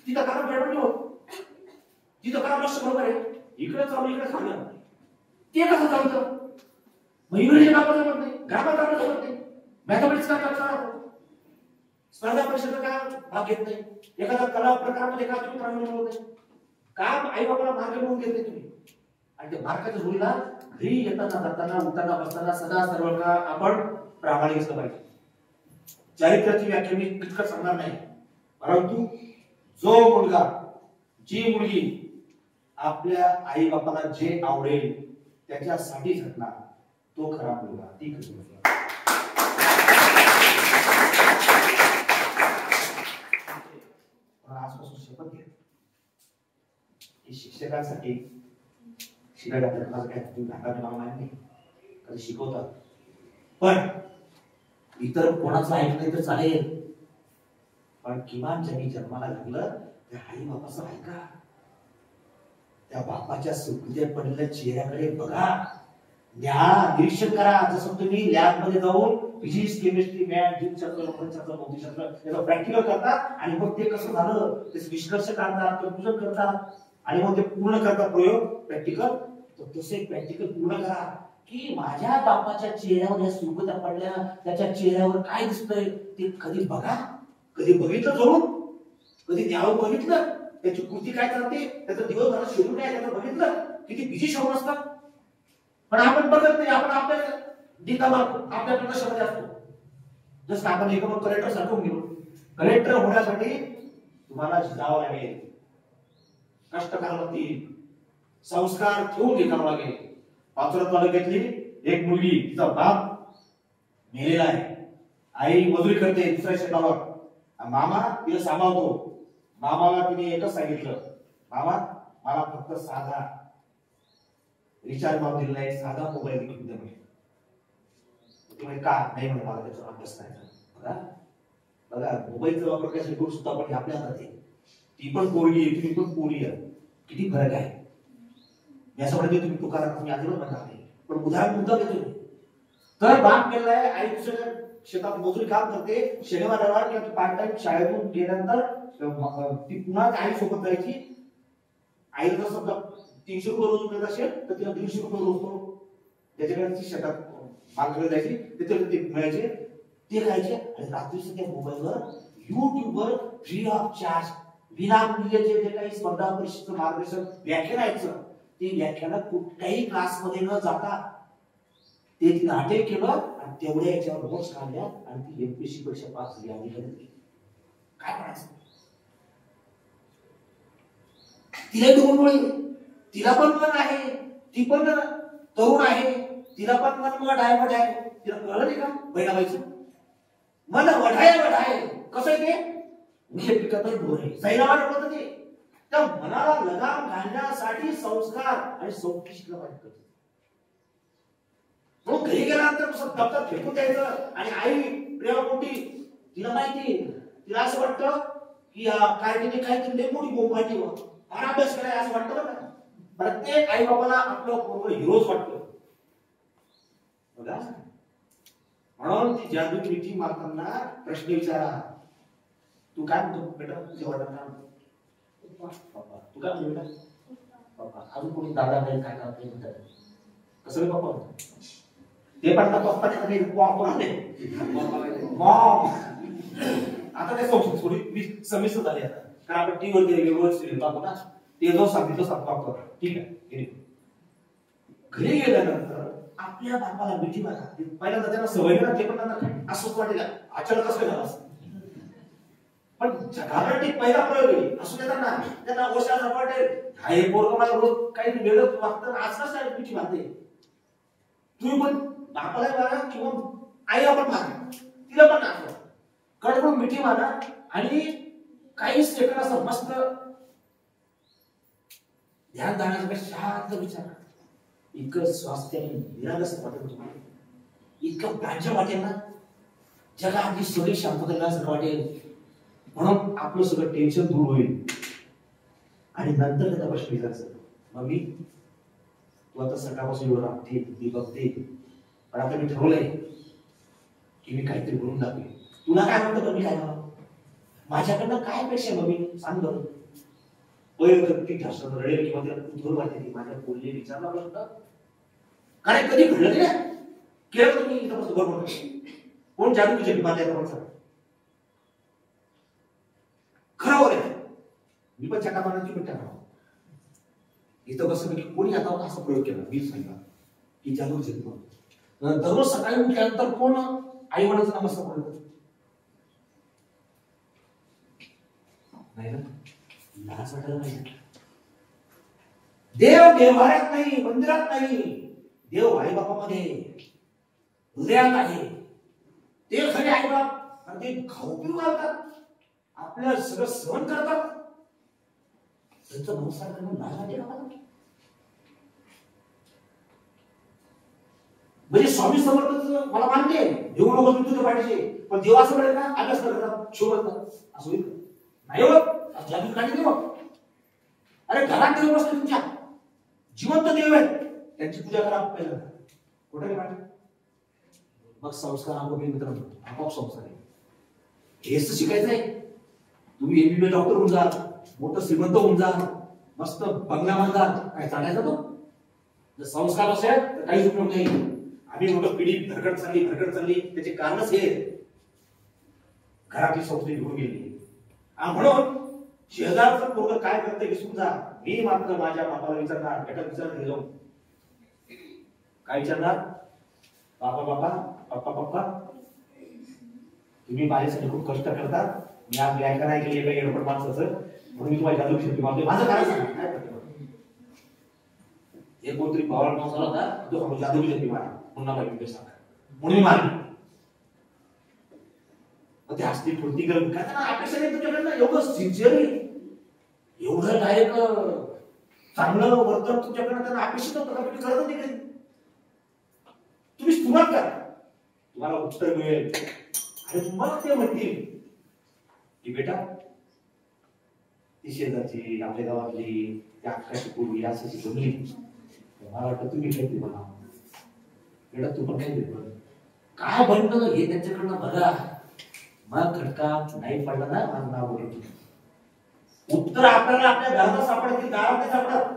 तिथं कारण गडबड होत, तिथं कारण लक्ष बरोबर आहे. इकडे चालू इकडे खाणं ते कसं चालतं? मग इंग्रजी कामाला जमत नाही, ग्रामर कामाला जमत नाही, मॅथमॅटिक्स का करणार, स्पर्धा परीक्षेचा का भाग घेत नाही, एखादा कला प्रकारामध्ये का तुम्ही प्रावीण्य मिळवत नाही, काम आई बाबाला मार्ग मिळवून घेत नाही तुम्ही. आणि ते मार्गाच्या जोडीला घरी येताना जाताना उठताना बसताना सदा सर्व का आपण प्रामाणिक असलं पाहिजे. चारित्र्याची व्याख्या मी कितकं सांगणार नाही, परंतु जो मुलगा जी मुलगी आपल्या आई बापाला जे आवडेल त्याच्यासाठी झटणार तो खरा मुलगा, ती खरी मुलगी. शिक्षकांसाठी शिकायला माझं काय तुम्ही नाही कधी शिकवतात, पण इतर कोणाचं ऐकलं तर चालेल, पण किमान ज्यांनी जन्माला घातलं त्या आई बापाचं ऐका, त्या बापाच्या सुखदे पडलेल्या चेहऱ्याकडे बघा, निरीक्षण करा. जसं तुम्ही लॅब मध्ये जाऊन फिजिक्स, केमिस्ट्री, मॅथ, जीवशास्त्र, रसायनशास्त्र, भौतिकशास्त्र याचं प्रॅक्टिकल करतात आणि मग ते कसं झालं ते निष्कर्ष काढतात, कन्क्लुजन करतात आणि मग ते पूर्ण करतात प्रयोग प्रॅक्टिकल. तर तसे प्रॅक्टिकल पूर्ण करा की माझ्या बापाच्या चेहऱ्यावर या सुरकुत्या पडल्या, त्याच्या चेहऱ्यावर काय दिसतंय ते कधी बघा, कधी बघितलं जरूर, कधी द्यावं बघितलं, त्याची कृती काय करते, त्याचं दिवसभरात शेड्यूल काय त्याचं बघितलं, किती बिझी शेड्यूल असतात. पण आपण बघत नाही, आपण आपल्या आपल्या प्रदर्शनामध्ये असतो. जसं आपण एक कलेक्टर सारखं गेलो, कलेक्टर होण्यासाठी तुम्हाला जावं लागेल, कष्ट करावं लागतील, संस्कार ठेवून घेतावं लागेल. पाचोरा तालुक्यातली एक मुलगी, तिचा बाप मेलेला आहे, आई मजुरी करते दुसऱ्या शेतावर, मामा तिला सांभाळतो. मामाला तिने एकच सांगितलं, मामा मला फक्त साधा रिचार्ज भाव दिलेला आहे, साधा मोबाईल घेऊन द्या म्हणे. का नाही म्हणे मला त्याचा अभ्यास करायचा. बघा बघा मोबाईलचा वापर कशा करू सुद्धा आपण आपल्या हातात आहे. ती पण पोरगी आहे, तुम्ही पण पोरी आहे, किती फरक आहे. मी असं म्हणतो तुम्ही तुकाराम तुम्ही अजिबात म्हणता नाही, पण उदाहरण मुद्दा देतो. तर बाप केलाय, आई दुसऱ्या शेतात मजुरी काम करते, शनिवार रविवार किंवा पार्ट टाइम शाळेतून गेल्यानंतर ती पुन्हा आई सोबत जायची. आईला जर समजा 300 रुपये रोज मिळत असेल तर तिला 150 रुपये रोज तो त्याच्याकडे ती शेतात मार्केटला जायची, तिथे ते मिळायचे, ते खायचे आणि रात्रीचं त्या मोबाईलवर युट्यूबवर फ्री ऑफ चार्ज विनामूल्य जे काही स्पर्धा परीक्षेचं मार्गदर्शन व्याख्यान यायचं, ते व्याख्यान कुठल्याही क्लासमध्ये न जाता ते तिने अटेंड केलं आणि तेवढ्या याच्यावर नोट्स काढल्या आणि ती एमपीएससी परीक्षा पास झाली. आणि काय म्हणायचं, तिला डोंबोळी, तिला पण मन आहे, ती पण तरुण आहे, तिला पण मन वढाय आहे. तिला कळलं नाही का बहिणाबाईचं मन वढाय कसं आहे ते, मी पिकातच ढोर आहे सैला वाटत ते. त्या मनाला लगाम घालण्यासाठी संस्कार आणि संस्कृती शिकलं पाहिजे. मग घरी गेल्यानंतर दप्तर फेकून द्यायचं आणि आई प्रेमापोटी तिला माहिती, तिला असं वाटतं की काय तिने काहीतरी लई मोठी बोंब माहिती फार अभ्यास करायला असं वाटतं बघा. प्रत्येक आई बाबाला आपलं पोरगं हिरोच वाटतं बघा. म्हणून ती जादू मिठी मारताना प्रश्न विचारा, तू काय म्हणतो बेटा तुझ्या वडिलांना, पप्पा तू काय म्हणतो बेटा, पप्पा अजून कोणी दादा नाही काय करते म्हणतात, कसं पप्पा ते पण पप्पा नाही मॉम. आता ते थोडी समिस्त झाली आता, कारण आपण टीव्हीवर पाहतो ना, ते जो सांगितलं सांगतो ठीक आहे. घरी गेल्यानंतर आपल्या बापाला मिठी मारा, पहिल्यांदा त्यांना सवय ना, ते पण त्यांना असंच वाटेल अचानक कसं झालं असं, पण जगासाठी पहिला प्रयोग आहे असं देताना त्यांना गोष्ट वाटेल हा हे पोरगं मला रोज काही वेगळं वागतं आज कसं मिठी मारते. तुम्ही पण बापाला मारा किंवा आईला पण मारा, तिला पण मारा, कडकडून मिठी मारा आणि काही सेकंद असं मस्त ध्यान दाण्याचा शांत विचार, इतकं स्वास्थ्य निरागस वाटेल तुम्हाला, इतकं प्रांजळ वाटेल ना, जगातली सगळी शांतता वाटेल. म्हणून आपलं सगळं टेन्शन दूर होईल आणि नंतर त्याचा प्रश्न विचारायचा, मम्मी तू आता सकाळपासून एवढं राहते मी बघते, पण आता मी ठरवलंय की मी काहीतरी बोलून दाखवेन. तुला काय म्हणतं मी काय करावं, माझ्याकडनं काय अपेक्षा मम्मी सांग बरं. पहिलं ती ठासन रडेल किंवा तिला कुतूहल वाटते, माझ्या बोलले विचारला प्रश्न कारण कधी घडलं नाही केलं तुम्ही इथं बस बरोबर कोण जादू तुझ्या माझ्या खरं आहे. मी पण चका मारण्याची पण टाका इथं कसं की कोणी आता असा प्रयोग केला, मी सांगितला की जादू जन्म दररोज सकाळी उठल्यानंतर कोण आई वडिलांचा नमस्कार करतो नाही ना, लाज वाटायला नाही. देव देवालयात नाही, मंदिरात नाही, देव आई बापामध्ये हृदयात आहे. ते खरे आई बाप आणि ते खाऊ पिऊ घालतात, आपल्याला सगळं सहन करतात. त्यांचं नमस्कार करणं लाज वाटते का मला? म्हणजे स्वामी समर्थांचं मला मान्य आहे, देऊ नको तुझ्या पाठीशी, पण देव असं म्हणेल ना अभ्यास करतात शोभत असं होईल नाही होत. जादू काढी देव. अरे घरात देव बसले तुमच्या, जिवंत देव आहेत, त्यांची पूजा करा पहिला. कुठे नाही पाहिजे. मग संस्कार आपोआप मित्रांनो, आपोआप संस्कार आहे. हेच तर शिकायचं आहे. तुम्ही एमबीबीएस डॉक्टर होऊन जा, मोठं श्रीमंत होऊन जा, मस्त बंगला बांधा, काय चालायचा तो? जर संस्कार असेल तर काहीच उपयोग नाही. आम्ही मोठं पिढी धडकड चालली त्याचे कारणच हे घरातली संस्कृती निघून गेली. म्हणून शेजारचं पोरगं काय करतं विसरून जा. मी मात्र माझ्या बापाला विचारणार, बेटा विचारणार जाऊन काय विचारणार? बापा पप्पा तुम्ही माझ्यासाठी खूप कष्ट करतात, मी आज ऐका नाही केली काही एडपट माणसाचं, म्हणून मी तुम्हाला जादू शकते माझं काय सांग. एक कोणतरी पवार माणूस आला होता, तो जादू शकते मला पुन्हा पाहिजे सांगा म्हणून मी मारली. ते हसती फुलती करून काय अपेक्षा नाही तुमच्याकडनं. एवढं सिन्सिअरली, एवढं डायरेक्ट चांगलं वर्तन तुमच्याकडनं त्यांना अपेक्षित होतं का? तुम्ही करत होती काही, तुम्ही सुरुवात करा, तुम्हाला उत्तर मिळेल. आणि मग ते म्हणतील की बेटा ती शेजारची आपल्या गावातली त्या अक्काची पूर्वी असं शिकवली, मला वाटतं तुम्ही काही म्हणा बेटा तू पण काही काय बनलं हे त्यांच्याकडनं बघा. मग खटका नाही पडला ना माझं नाव बोलतो. उत्तर आपल्याला आपल्या घरात सापडतील, दारात नाही सापडत.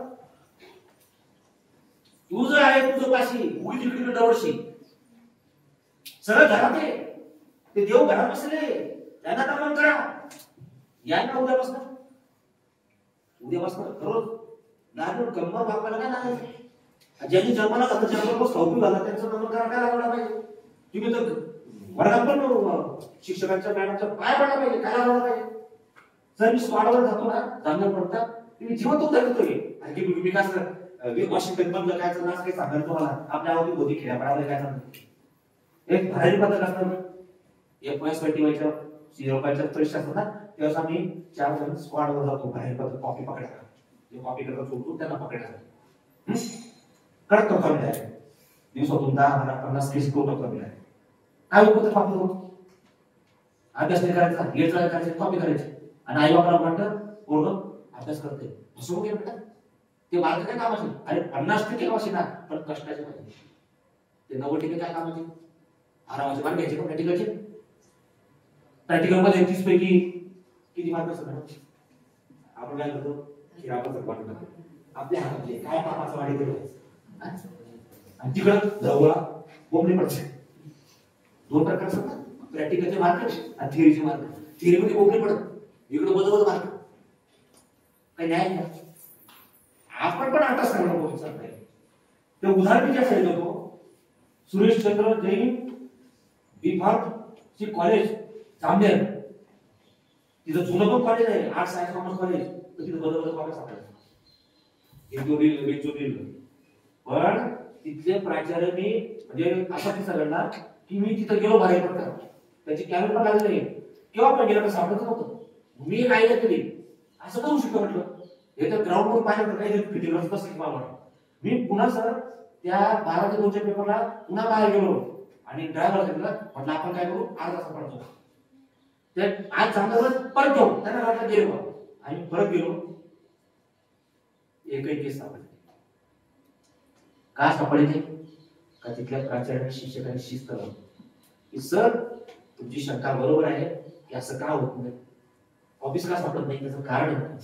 तुझं आहे तुझं पाशी उडी तिकडे डवळशी सरळ घरात आहे. ते देव घरात बसले, त्यांना तर्पण करा. यांना उद्यापासून रोज नारळ कंबर बापाला काय लागायचं? ज्यांनी जन्माला घातलं जन्माला सौपी घाला त्यांचं नमन करा काय लागला पाहिजे? तुम्ही तर वर्गात पण शिक्षकांच्या मॅडमच्या पाय पडला पाहिजे, काय लागला पाहिजे? जर मी स्क्वॉडवर जातो ना चांगलं पडतात तुम्ही जिवंत उद्या करतोय. आणखी विकास वॉशिंग्टन मधलं काय चाललं काही सांगाल तुम्हाला? आपल्या आवडी होती खेड्यापाड्याला काय चाललं? एक भरारी पद्धत असतं, FY25च्या CFYच्या परीक्षा असतात ना, त्यावेळेस आम्ही 4 जण स्क्वॉडवर जातो. भरारी पद्धत कॉपी पकडायला, जे कॉपी करतात सोडतो त्यांना पकडायला कडक करतो आम्ही. दिवसातून 10-50 केस करतो आम्ही. काय होतं कॉपी करून अभ्यास नाही करायचा, गेट करायचे, कॉपी करायची. आणि आई बापाला वाटतं पोरगं अभ्यास करते असं वगैरे बेटा ते मार्क काय कामाचे? अरे 50% कामाचे ना, पण कष्टाचे पाहिजे. ते 90% काय कामाचे? आरामाचे मार्क घ्यायचे. पण प्रॅक्टिकल मध्ये 30 पैकी किती मार्क असतात? आपण काय करतो? खिरापत्र वाटत आपल्या हातातले काय कामाचं वाढी केलं आणि तिकडं जवळ बोंबले पडते. 2 प्रकार असतात ना, प्रॅक्टिकलचे मार्क आणि थिअरीचे मार्क. थिअरी मध्ये बोंबले पडत, इकडे बदल मार्क. काही न्याय नाही. आपण पण आता सांगणार नाही. ते उदाहरण त्यासाठी देतो. सुरेशचंद्र जैन B.Pharm कॉलेज जामनेर, तिथं जुनं पण कॉलेज आहे, आर्ट्स सायन्स कॉमर्स कॉलेज. तर तिथं बदल कॉलेज सापडलं पण तिथले प्राचार्य मी म्हणजे असा किस्सा घडला की मी तिथं गेलो बाहेर पडता, त्याची कॅमेरा पण लागली नाही. केव्हा पण गेलं तर सापडत नव्हतं. मी काय केली असं करू शकतो म्हटलं. हे तर ग्राउंड वर पाहिलं तर काही फिटिंग बसली मला. मी पुन्हा सर त्या 12 ते 2च्या पेपरला पुन्हा बाहेर गेलो आणि ड्रायव्हर सांगितलं म्हटलं आपण काय करू अर्धा तास पडतो ते आज चांगलं परत जाऊ. त्यांना वाटलं गेलो आणि परत गेलो. एकही केस सापडले. का सापडले? का तिथल्या प्राचार्य शिक्षकांनी शिस्त लावली. सर तुमची शंका बरोबर आहे, की असं का होत नाही, ऑफिस का सापडत नाही? त्याचं कारण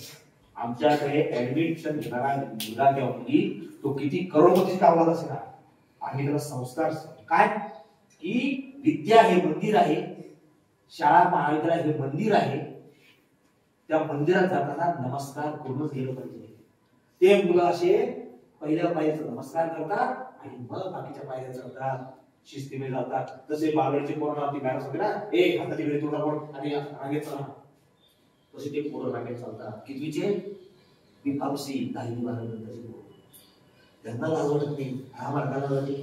आमच्याकडे ऍडमिशन घेणारा मुलगा किंवा मुलगी तो किती करोडपतीचा अवलाद असेल ना, आम्ही त्याला संस्कार काय की विद्या हे मंदिर आहे, शाळा महाविद्यालय हे मंदिर आहे. त्या मंदिरात जाताना नमस्कार करूनच गेलं पाहिजे. ते मुलं असे पहिल्या पायरीचा नमस्कार करतात आणि मग बाकीच्या पायऱ्या चढतात, शिस्तीने जातात. जसे बालवाडीचे पोरं ती मॅडम सांगते ना, ए हाताची वेळी तोडा पड आणि रांगेत चला, तसे ते पोरं रांगेत चालतात. कितवीचे? B.Pharm 10वी-12वी त्यांना लाज वाटत नाही. हा मार्गाला जाते.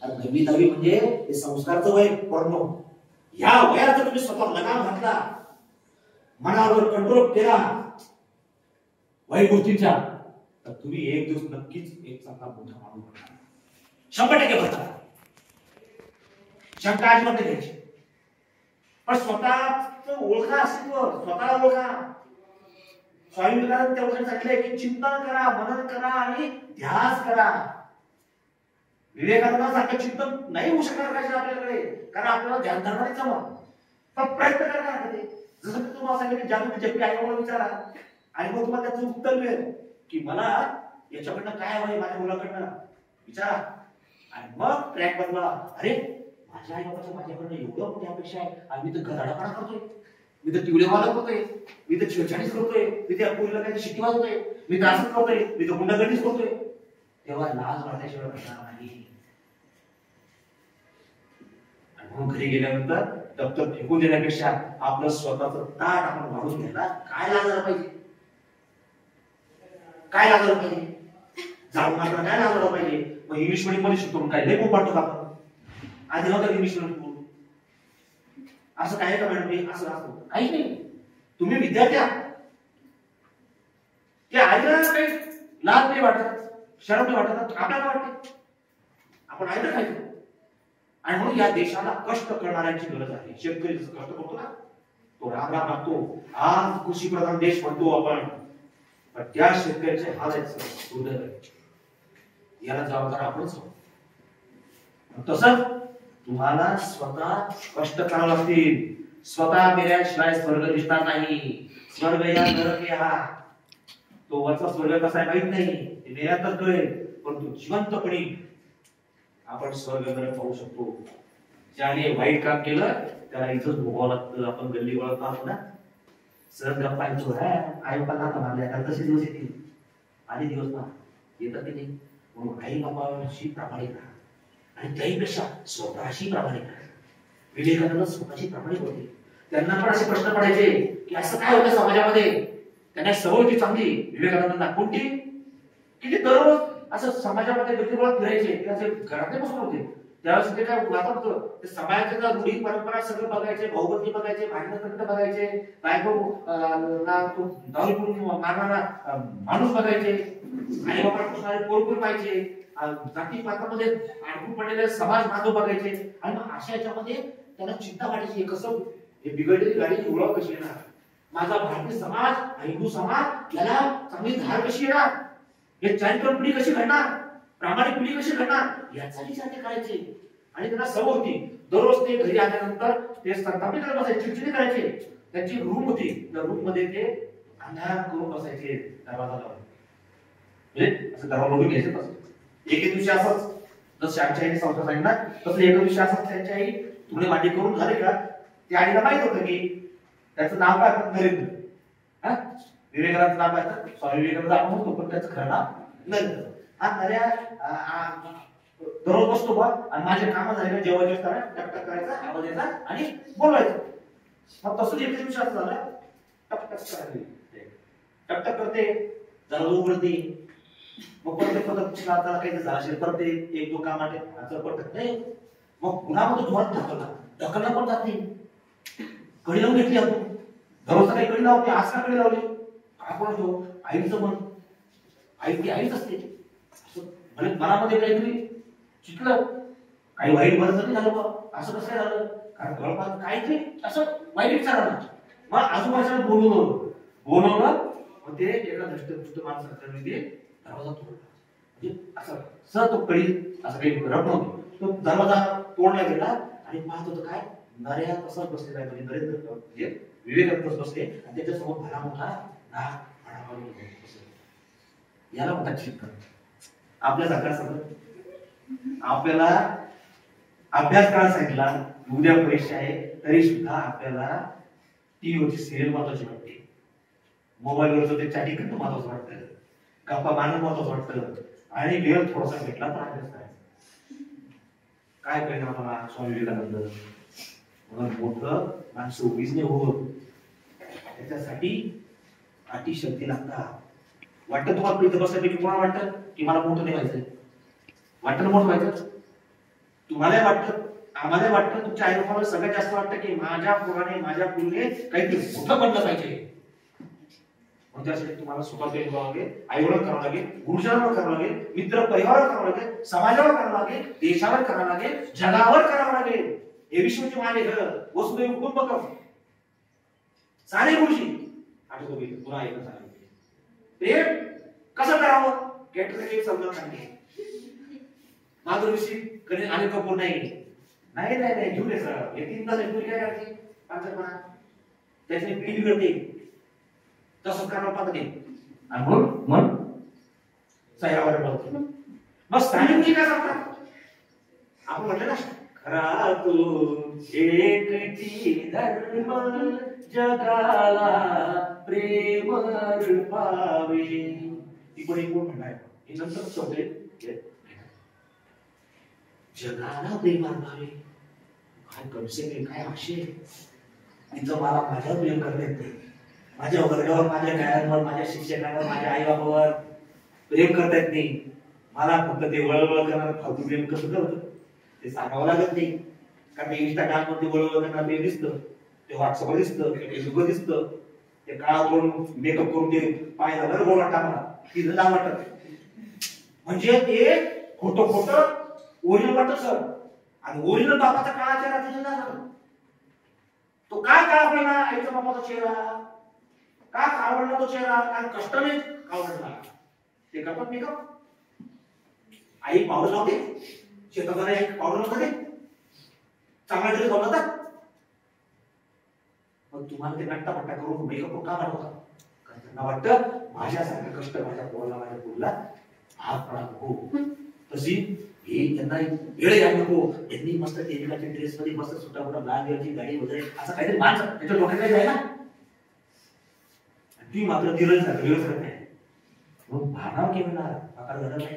आणि 9वी-10वी म्हणजे हे संस्कारचं वय पडणं. या वयात जर तुम्ही स्वतः लगाम घातला, मनावर कंट्रोल केला, वाईट गोष्टींच्या, तर तुम्ही एक दिवस नक्कीच एक चांगला मोठा माणूस बनणार. 100% बनणार. शंका अजिबात नाही घ्यायची. पण स्वतःच ओळखा, अस्तित्व स्वतःला ओळखा. स्वामी विवेकानंद त्या वचन सांगितलंय की चिंतन करा, मनन करा आणि ध्यास करा. विवेकानंदासारखं चिंतन नाही होऊ शकणार का आपल्याकडे, कारण आपल्याला ध्यान धरणारच हवं. पण प्रयत्न करणार कधी. जसं मी तुम्हाला सांगितलं, ज्या तुम्ही जप्पी आईबाबाला विचारा आणि मग तुम्हाला त्याचं उत्तर मिळेल की मला याच्याकडनं काय हवंय, माझ्या मुलाकडनं विचारा आणि मग ट्रॅक बदला. अरे माझ्या आई बाबाच्या माझ्याकडनं एवढं मोठी अपेक्षा आहे आणि मी तर गदाडापणा करतोय, मी तर टिवलेवाला करतोय, मी तर छेडछाडीच करतोय, मी त्या पोरीला काही शिट्टी वाजवतोय, मी तर असंच करतोय, मी तर गुंडागर्दीच करतोय. तेव्हा लाज वाटल्याशिवाय घडणार नाही. म्हणून घरी गेल्यानंतर दप्तर फेकून देण्यापेक्षा आपलं स्वतःचं ताट आपण वाढून घ्यायला काय लाजायला पाहिजे, काय लाजायला पाहिजे, जाऊन मात्र काय लाजायला पाहिजे. मग इंग्लिश मीडियम मध्ये शिकतो काय लय खूप वाटतो आपण आधी नव्हतं इंग्लिश मीडियम स्कूल. असं काय का मॅडम, असं असतं काहीच नाही. तुम्ही विद्यार्थी आहात, त्या आईला काही लाज नाही वाटत, शरम नाही वाटत, आपल्याला वाटते आपण आईला खायचं. आणि म्हणून या देशाला कष्ट करणाऱ्यांची गरज आहे. शेतकरी जसं कष्ट करतो ना, तो राग लागतो. आज कृषी प्रधान देश म्हणतो आपण, पण त्या शेतकऱ्याचे हाल आहेत. याला जबाबदार आपणच आहोत. तसंच तुम्हाला स्वतः कष्ट करावं लागतील. स्वतः मेल्याशिवाय स्वर्ग दिसणार नाही. स्वर्ग या नरक या, तो वरचा स्वर्ग कसा आहे माहित नाही, ते मेल्यानंतर कळेल. परंतु जिवंतपणी आपण स्वर्ग नरक पाहू शकतो. ज्याने वाईट काम केलं त्याला इथंच भोगावं लागतं. आपण गल्ली वळत पाहतो ना, सहज गप्पा येतो, आई बापाला आता मारल्या तसे दिवस येतील, आधी दिवस ना येतात की नाही. म्हणून आई बापाशी प्रामाणिक राहा आणि त्याहीपेक्षा स्वतःशी प्रामाणिक राहा. विवेकानंद स्वतःशी प्रामाणिक होते. त्यांना पण असे प्रश्न पडायचे की असं काय होतं समाजामध्ये. त्यांना सवय होती चांगली विवेकानंदांना, कोणती की ते दररोज असं समाजामध्ये गल्लीबोळात फिरायचे. ते असे घरातले बसून होते. त्यावेळेस ते काय वाटत होतं, ते समाजाच्या रूढी परंपरा सगळं बघायचे, भाऊबंदी बघायचे, भांडण बघायचे, बायको दारू पिऊन मारणारा माणूस बघायचे, आई बापापासून पोरपूर पाहिजे, जाती पातामध्ये अडकून पडलेले समाज बांधव बघायचे. आणि मग अशा याच्यामध्ये त्याला चिंता वाटायची, कसं हे बिघडलेली गाडी उडव कशी येणार, माझा भारतीय समाज हिंदू समाज याला चांगली धार कशी येणार, हे चारित्र्य पिढी कशी घडणार, प्रामाणिक पिढी कशी घडणार, याचा विचार ते करायचे. आणि त्यांना सवय होती दररोज ते घरी आल्यानंतर ते संतापी करत बसायचे, चिडचिडी करायचे. त्यांची रूम होती, त्या रूम मध्ये ते अंधारात करून बसायचे, दरवाजा लावून, म्हणजे असं दरवाजा लावून घ्यायचे. तसं एके दिवशी असंच, जसं आमच्या आईने संसार सांगितला तसं एका दिवशी असंच त्यांची आई तुकडे मांडी करून झाले का, त्या आईला माहित होतं की त्याचं नाव काय, नरेंद्र. विवेकानंदचं नाव काय, स्वामी विवेकानंद आपण म्हणतो, पण त्याचं खरं नाव नरेंद्र. हा नऱ्या दररोज बसतो बा आणि माझे काम झाले जेव्हा जेवताना टकटक करायचा, आवाज यायचा आणि बोलवायचं. मग तसंच एक दिवशी असं झालं, टकटक करायला टकटक करते, जरा उघडते, मग परत त्याला काही झालं असेल परत एक दोन कामाचे पटत नाही. मग पुन्हा मग जोरात ढकलला पण जात नाही. कडी लावून घेतली आपण, दररोज काही कडी लावते, आज का कडी लावली काय बोलतो, आईचं मन, आई ती आईच असते. म्हणजे मनामध्ये काहीतरी चितलं, काही वाईट बरं नाही झालं बा, असं कसं झालं, कारण जवळपास काहीतरी असं वाईट विचार आला. मग आजूबाजूला बोलवलं, मग ते एका दृष्ट माणसाच्या दरवाजा तोडला. म्हणजे असं सर तो कडी असं काही रड नव्हती, तो दरवाजा तोडला गेला आणि पाहत होतं काय, नऱ्या तसाच बसलेला आहे, म्हणजे नरेंद्र म्हणजे विवेकानंद बसले आणि त्याच्यासमोर भला मोठा नाग याला म्हणतात चिंतन. आपल्या सरकार सगळं आपल्याला अभ्यास करायला सांगितला, उद्या परीक्षा आहे तरी सुद्धा आपल्याला टीव्हीवरची सिरियल महत्वाची वाटते, मोबाईलवरचं ते चॅटिंग करणं महत्वाचं वाटतं, गप्पा मारणं महत्वाचं वाटतं, आणि वेळ थोडासा भेटला तर अभ्यास करायचा. काय कळलं मला स्वामी विवेकानंद म्हणून मोठं माणसं उभीच नाही होत, त्याच्यासाठी अतिशक्ती लागतात. वाटतं तुम्हाला इथं बसल्यापैकी कोणाला वाटतं की मला मोठं नाही व्हायचंय, वाटतं मोठं व्हायचं, तुम्हाला वाटतं, आम्हाला वाटतं, तुमच्या आई बाबाला सगळ्यात जास्त वाटतं की माझ्या पोराने माझ्या मुलीने काहीतरी मोठं बनलं पाहिजे. म्हणून त्यासाठी तुम्हाला सुखाप्रेम करावं लागेल, आईवडील करावं लागेल, गुरुजनांवर करावं लागेल, मित्र परिवारावर करावं लागेल, समाजावर करावं लागेल, देशावर करावं लागेल, जगावर करावं लागेल. हे विश्वचे माझे घर वसुदैव कुटुंबकम. साने गुरुजी आठवतो की पुन्हा एकदा सांगितले. प्रेम कसं करावं गेट समजून सांगितले. माधुरीशी कधी अनिल कपूर नाही घेऊन यायचं हे 3 तास पुरी काय करते पांचरपणा त्याची पिढी करते तसंच करावं पाहते आणि म्हणून सह्यावर बोलते. मग स्थानिक मुली काय सांगतात आपण म्हटलं ना खरा तू एकटी धर्म जगाला प्रेम पावे ती पण एक कोण म्हणणार हे नंतर शब्द जगाला प्रेमान भावे काय कन्सेप्ट काय आशे तिथं मला माझ्या प्रेम करता येते माझ्या वर्गावर माझ्या गायांवर माझ्या शिक्षकांवर माझ्या आई बाबावर प्रेम करता येत नाही. मला फक्त ते वळवळ करणार फालतू प्रेम कसं करतं ते सांगावं लागत नाही. कारण ते इंस्टाग्राम मध्ये वळवळ करणार प्रेम दिसतं, ते व्हॉट्सअपवर दिसतं, ते फेसबुकवर दिसतं, ते काळा करून मेकअप करून ते पाय झालं गोड वाटतं मला तिथं जा वाटत म्हणजे ते खोटं ओरिजिनल वाटत सर. आणि ओरिजिनल बापाचा काळा चेहरा तिथे झाला तो काय काळा पडला आईचा बापाचा चेहरा का काळवडला तो चेहरा कारण कष्टाने काळवडला ते करतात मेकअप. आई पावडर लावते शेतात आई पावडर लावते चांगला ड्रेस घालतात मग तुम्हाला ते नट्टापट्टा करून मेकअप का बनवतात कारण त्यांना वाटतं माझ्यासारखं कष्ट माझ्या पोराला माझ्या पोरला भाग पडा नको. तशी हे त्यांना वेळ घ्या नको त्यांनी मस्त टेलिकाच्या ड्रेस मध्ये मस्त सुटाफुटा लाल वेळची गाडी वगैरे असं काहीतरी माणसं त्याच्या डोक्यात काही आहे ना ती मात्र दिलं व्यवस्थित नाही म्हणून भावना केला आकार घडत नाही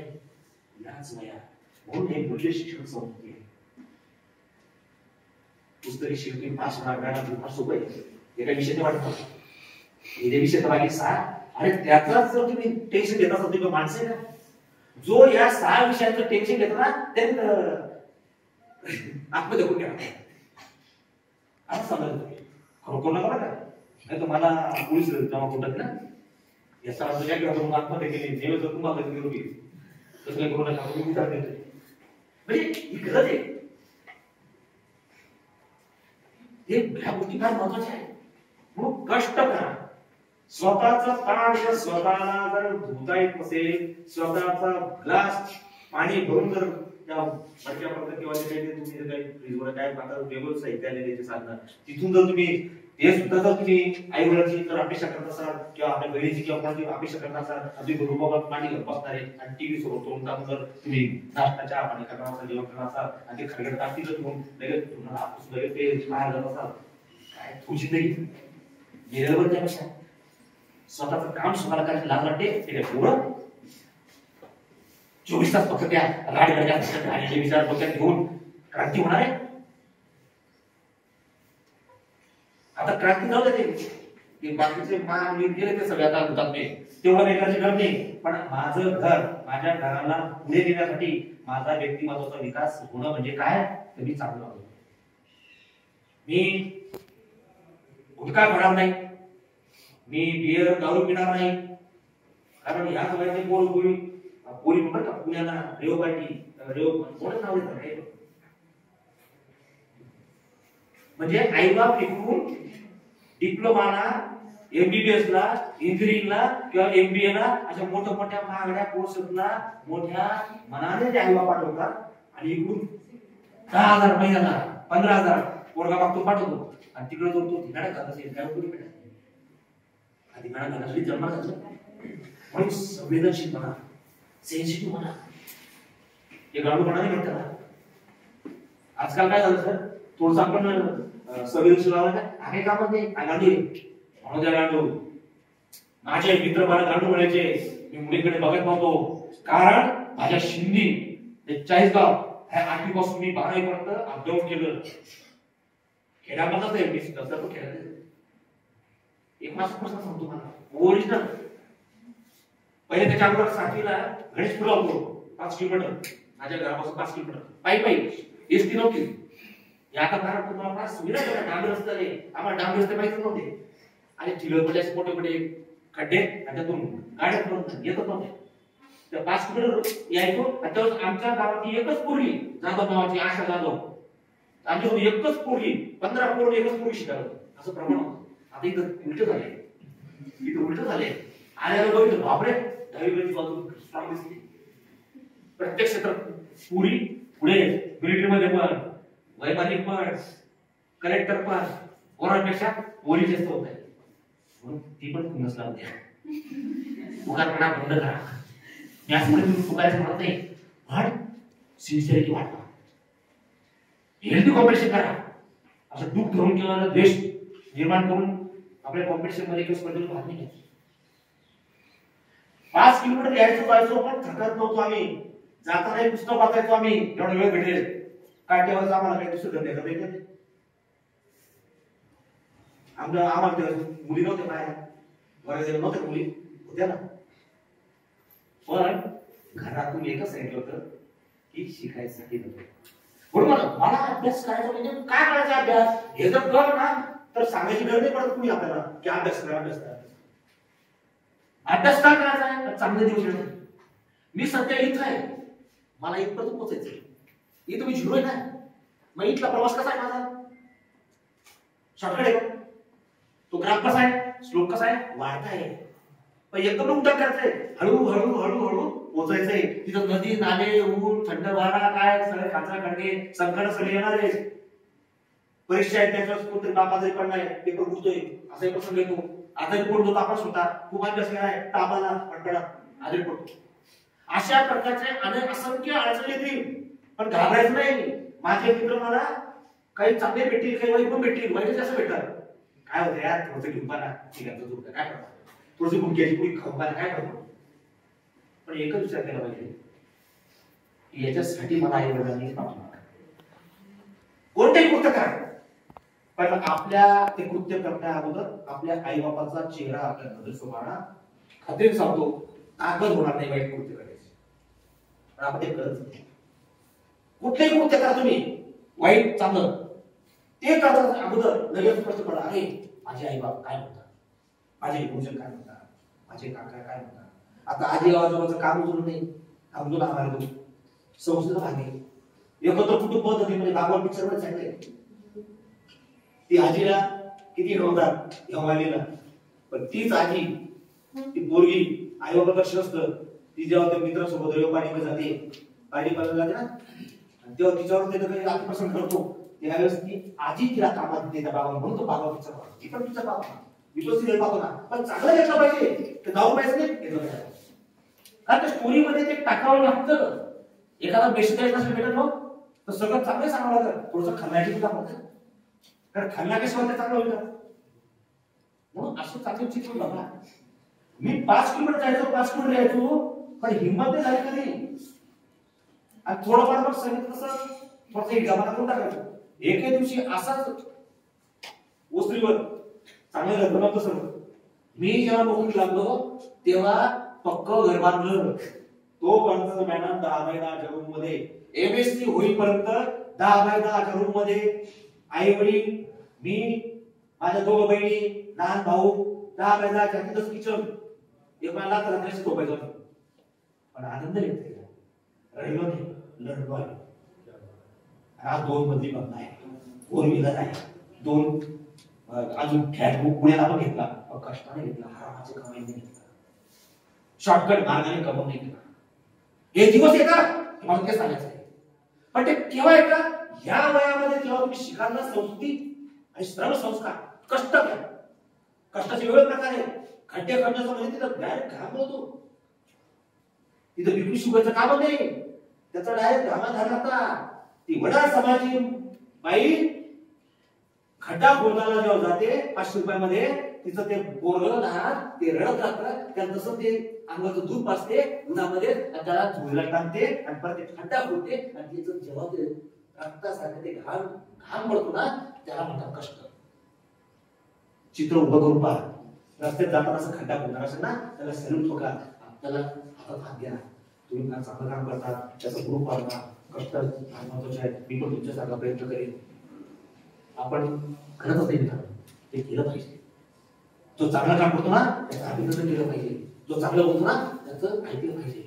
याच वया म्हणून हे मूल्य शिक्षण संस्कृती आहे. पुस्तकी शिक्षण पास होणार फार सोपं आहे. एका विषयाने वाटतं हे विषय तर बाकी 6 अरे त्याचाच जर तुम्ही टेन्शन घेत असाल तुम्ही माणसं आहे का जो या 6 विषयांचं टेन्शन घेतो ना त्यांनी आत्महत्या करून घ्या असं समजायचं खरोखर नका बरं का नाही तुम्हाला पोलीस जमा कोणतात ना या सरांचं काय करून आत्महत्या केली देव जर तुम्हाला निरोगी तसं काही करू नका तुम्ही विचार देतो म्हणजे ही गरज आहे. ह्या गोष्टी फार महत्वाच्या आहेत. म्हणून कष्ट करा स्वतःचा ताण जर स्वतःला जर धुता येत नसेल स्वतःचा ग्लास पाणी भरून जर त्या मटक्या पडतात किंवा तुम्ही काही फ्रीजवर काय वेगळं साहित्य आलेले साधनं तिथून जर तुम्ही ते सुद्धा जर तुम्ही आई वडिलांची जर अपेक्षा करत असाल किंवा आपल्या बहिणीची किंवा कोणाची अपेक्षा करत असाल तुम्ही रुबाबात पाणी घेऊन बसणारे आणि टीव्ही सोबत तोंड टाकून जर तुम्ही नाश्ता चहा पाणी करणार असाल जेवण करणार असाल आणि ते खरगड टाकतील तुम्ही लगेच तुम्हाला लगेच ते बाहेर जात असाल काय तुझी तरी गेल्यावर त्यापेक्षा स्वतःचं काम स्वतःला करायचं लाज वाटते ते काय पुरं 24 तास फक्त त्या राडगडच्या विचार डोक्यात घेऊन क्रांती होणार आहे. आता क्रांती जाऊ दे ते बाकीचे मान गेले ते सगळे आता होतात नाही तेवढं नाही करायची गरज नाही. पण माझं घर माझ्या घराला पुढे नेण्यासाठी माझा व्यक्तिमत्वाचा विकास होणं म्हणजे काय तर मी चांगलं होतो. मी गुटखा खाणार नाही मी बियर दारू पिणार नाही कारण या सगळ्यांचे पोरी म्हणतात का पुण्याला रेव पार्टी रेव कोणच नाव देतात म्हणजे आईबाप शिकून डिप्लोमाला एमबीबीएस ला इंजिनिअरिंगला किंवा एमबीए ला अशा मोठ्या मोठ्या महागड्या कोर्सेसला मोठ्या मनाने ते आईबाप पाठवतात आणि इकडून 10,000 महिन्याला 15,000 पोरगा मागतो पाठवतो आणि तिकडे जो तो ठिकाणा करत असेल काय उपयोग भेटत नाही. ठिकाणा करण्यासाठी जन्म झाला म्हणून संवेदनशील म्हणा सेन्सिटिव्ह म्हणा हे गांडूपणा नाही म्हणतात. आजकाल काय झालं सर थोडंसं आपण संवेदनशील लावलं काय काम नाही गांडू म्हणून त्या गांडू माझे मित्र मला गांडू म्हणायचे मी मुलीकडे बघत नव्हतो कारण माझ्या शिंदी ते 40 गाव ह्या 8वी पासून मी 12वी पर्यंत अपडाऊन केलं खेड्यामध्येच आहे मी सुद्धा तो खेळायला एक मास प्रश्न सांगतो मला ओरिजिनल पहिले त्याच्या अगोदर 7वीला गणेशपूरला होतो 5 किलोमीटर माझ्या घरापासून 5 किलोमीटर पायी एसटी नव्हती. आता कारण तुम्हाला फार सुविधा डांबर रस्ते आम्हाला डांबर रस्ते माहिती नव्हते आणि ठिलरमध्ये असे मोठे मोठे खड्डे आणि त्यातून गाड्या पडून येत नव्हते. त्या 5 किलोमीटर यायचो आणि त्यावेळेस आमच्या गावातली एकच पोरगी जाधव नावाची आशा जाधव, आमच्याकडून एकच पोरगी 15 पोरं एकच पोरगी शिकायला असं प्रमाण होतं. आता इथं उलट झाले, इथं उलट झाले. आल्याला बघितलं बापरे दहावी बाजू स्ट्रॉंग दिसली. प्रत्येक क्षेत्रात पुरी पुढे, मिलिटरीमध्ये पण, वैमानिक पण, कलेक्टर पण, पोरांपेक्षा पोरी जास्त होत आहे. म्हणून ती पण खुन्नस लावते. उगारपणा बंद करा. मी असं तुम्ही चुकायचं म्हणत नाही, पण सिन्सिअरिटी वाढवा, हेल्दी कॉम्पिटिशन करा. असं दुःख धरून किंवा देश निर्माण करून आपल्या कॉम्पिटिशन मध्ये किंवा स्पर्धेत भाग नाही घ्यायचा. 5 किलोमीटर यायचो जायचो पण थकत नव्हतो आम्ही. जाताना पुस्तक वाचायचो आम्ही, एवढा वेळ भेटेल काट्यावर आम्हाला काही दुसरं धंदे करायचे. आम्हाला मुली नव्हत्या बाहेर, बऱ्याच नव्हत्या मुली, होत्या ना. पण घरातून एकच सांगितलं होतं की शिकायसाठी नव्हतं. म्हणून मला अभ्यास करायचा म्हणजे काय करायचा अभ्यास हे जर कर ना तर सांगायची गरज नाही पडत कुणी आपल्याला की अभ्यास करा अभ्यास करा. अभ्यास का करायचा? चांगले दिवस येणार. मी सध्या इथं आहे, मला इथपर्यंत पोहोचायचं. इथं मी झिरो आहे ना, मग इथला प्रवास कसा आहे माझा? शॉर्टकट आहे का? तो ग्राफ कसा आहे, स्लोप कसा आहे, वाढता आहे. पण एकदम उलटा करायचंय, हळूहळू हळूहळू पोहोचायचंय. तिथं नदी नाले ऊन थंड वारा काय सगळे खाचरा खडके संकट सगळे येणार आहे. परीक्षा आहे त्याच्यावर कोणतरी बाबा जरी पडणार आहे, पेपर बुडतोय असाही प्रसंग येतो. आजारी पडतो तर आपण स्वतः खूप अभ्यास केलाय, तापाला पडपडा आजारी पडतो. अशा प्रकारचे अनेक असंख्य अडचणी येतील, पण घाबरायचं नाही. माझे मित्र मला काही चांगले भेटतील, काही वाईट पण भेटतील. वाईट असं भेटतात, काय होतं यार थोडंसं घेऊन पाहा, ठीक आहे तुझं काय करतो, थोडीशी गुंग्याची पुरी खाऊन पाहा, काय करतो. पण एकच विचार केला पाहिजे, याच्यासाठी मला आई वडिलांनी कोणतेही कृत्य करा, पण आपल्या ते कृत्य करण्या अगोदर आपल्या आई बाबाचा चेहरा आपल्या नजरेसमोर खात्रीने सांगतो ताकद होणार नाही वाईट कृत्य करायची. पण आपण ते करत नाही. कुठलेही कृत्य करा तुम्ही, वाईट चांगलं, ते करता अगोदर लगेच प्रश्न पडला, अरे माझे आई बाबा काय म्हणतात, माझे गुरुजन काय म्हणतात, माझे काका काय म्हणतात. आता आजी आजोबाचं काम उचलून नाही, अमजून आम्हाला तो संस्थेचा भाग आहे. एकत्र कुटुंब पद्धतीमध्ये बाबा पिक्चर मध्ये सांगते ती आजीला किती रडवतात हेवालीला, पण तीच आजी ती पोरगी आई बाबा लक्ष असतं, ती जेव्हा त्या मित्रासोबत रेवपाणीमध्ये जाते, पाणी पाजायला जाते ना, तेव्हा तिच्यावर ते काही आत्मप्रसन्न करतो. त्यावेळेस ती आजी तिला कामात देते त्या बाबा, म्हणून तो बाबा पिक्चर पाहतो. ती पण पिक्चर पाहतो ना, मी तो सिरियल पाहतो ना, पण चांगलं घेतलं पाहिजे, ते जाऊ पाहिजे नाही घेतलं पाहिजे. कारण त्या स्टोरीमध्ये ते टाकावं लागतं. एखादा बेसिक नसेल भेटत मग तर सगळं चांगलं सांगावं लागतं. थोडंसं खलनायकी सुद्धा होतं, कारण खलनायकीशिवाय ते चांगलं होईल. म्हणून असं चांगलं चित्र बघा. मी 5 किलोमीटर जायचो, 5 किलोमीटर यायचो, पण हिंमत नाही झाली कधी. आणि थोडंफार मग सांगितलं तसं थोडंसं एक जमाना करून टाकायचं. एके दिवशी असाच ओसरीवर चांगलं घर बनवतो सर्व. मी जेव्हा नोकरी लागलो तेव्हा पक्क घर बांधलं. तो पर्यंत मॅडम 10x10 रूम मध्ये, एमएससी होईपर्यंत 10x10 रूम मध्ये आई वडील, मी, माझ्या 2 बहिणी, लहान भाऊ, 10x10 तिथंच किचन. एक मला रात्रीच झोपायचं. पण आनंद येते राहिलो नाही, लढलो आहे. हा 2 मजली बंगला आहे, 4 व्हीलर आहे, 2 अजून फ्लॅट पुण्याला पण घेतला, कष्टाने घेतला, हरामाचे कमाई नाही घेतला, शॉर्टकट मार्गाने कमवून नाही केला. हे दिवस येतात मला ते सांगायचं आहे. पण ते केव्हा येतात? या वयामध्ये जेव्हा तुम्ही शिकायला संस्कृती आणि श्रम संस्कार, कष्ट घ्या. कष्टाचे वेगळे प्रकार आहे. खड्डे खड्ड्याचं म्हणजे तिथं डायरेक्ट घाम होतो, तिथं बिक्री शुगरचं काम नाही, त्याचा डायरेक्ट घामा झाला. ती वडा समाजी बाई खड्डा खोदायला जेव्हा जाते 500 रुपयामध्ये, तिचं ते पोरगं लहान ते रडत राहतं, त्याला तसं ते अंगाचं दूध पाजते उन्हामध्ये, त्याला झुळला टाकते आणि परत ते खड्डा खोदते. आणि तिचं जेव्हा ते रक्तासारखं ते घाम पडतो ना, त्याला म्हणतात कष्ट. चित्र उभं करून पहा. रस्त्यात जाताना असं खड्डा खोदणार असेल ना, त्याला सॅल्यूट ठोका, त्याला हातात हात द्या. तुम्ही चांगलं काम करता, त्याचा ग्रुप वाढवा, कष्ट महत्वाचे आहेत. मी पण तुमच्यासारखा प्रयत्न करेन. आपण खरंच नाही मित्रांनो, ते केलं पाहिजे. जो चांगलं काम करतो ना त्याचं अभिनंदन केलं पाहिजे, जो चांगलं बोलतो ना त्याचं ऐकलं पाहिजे.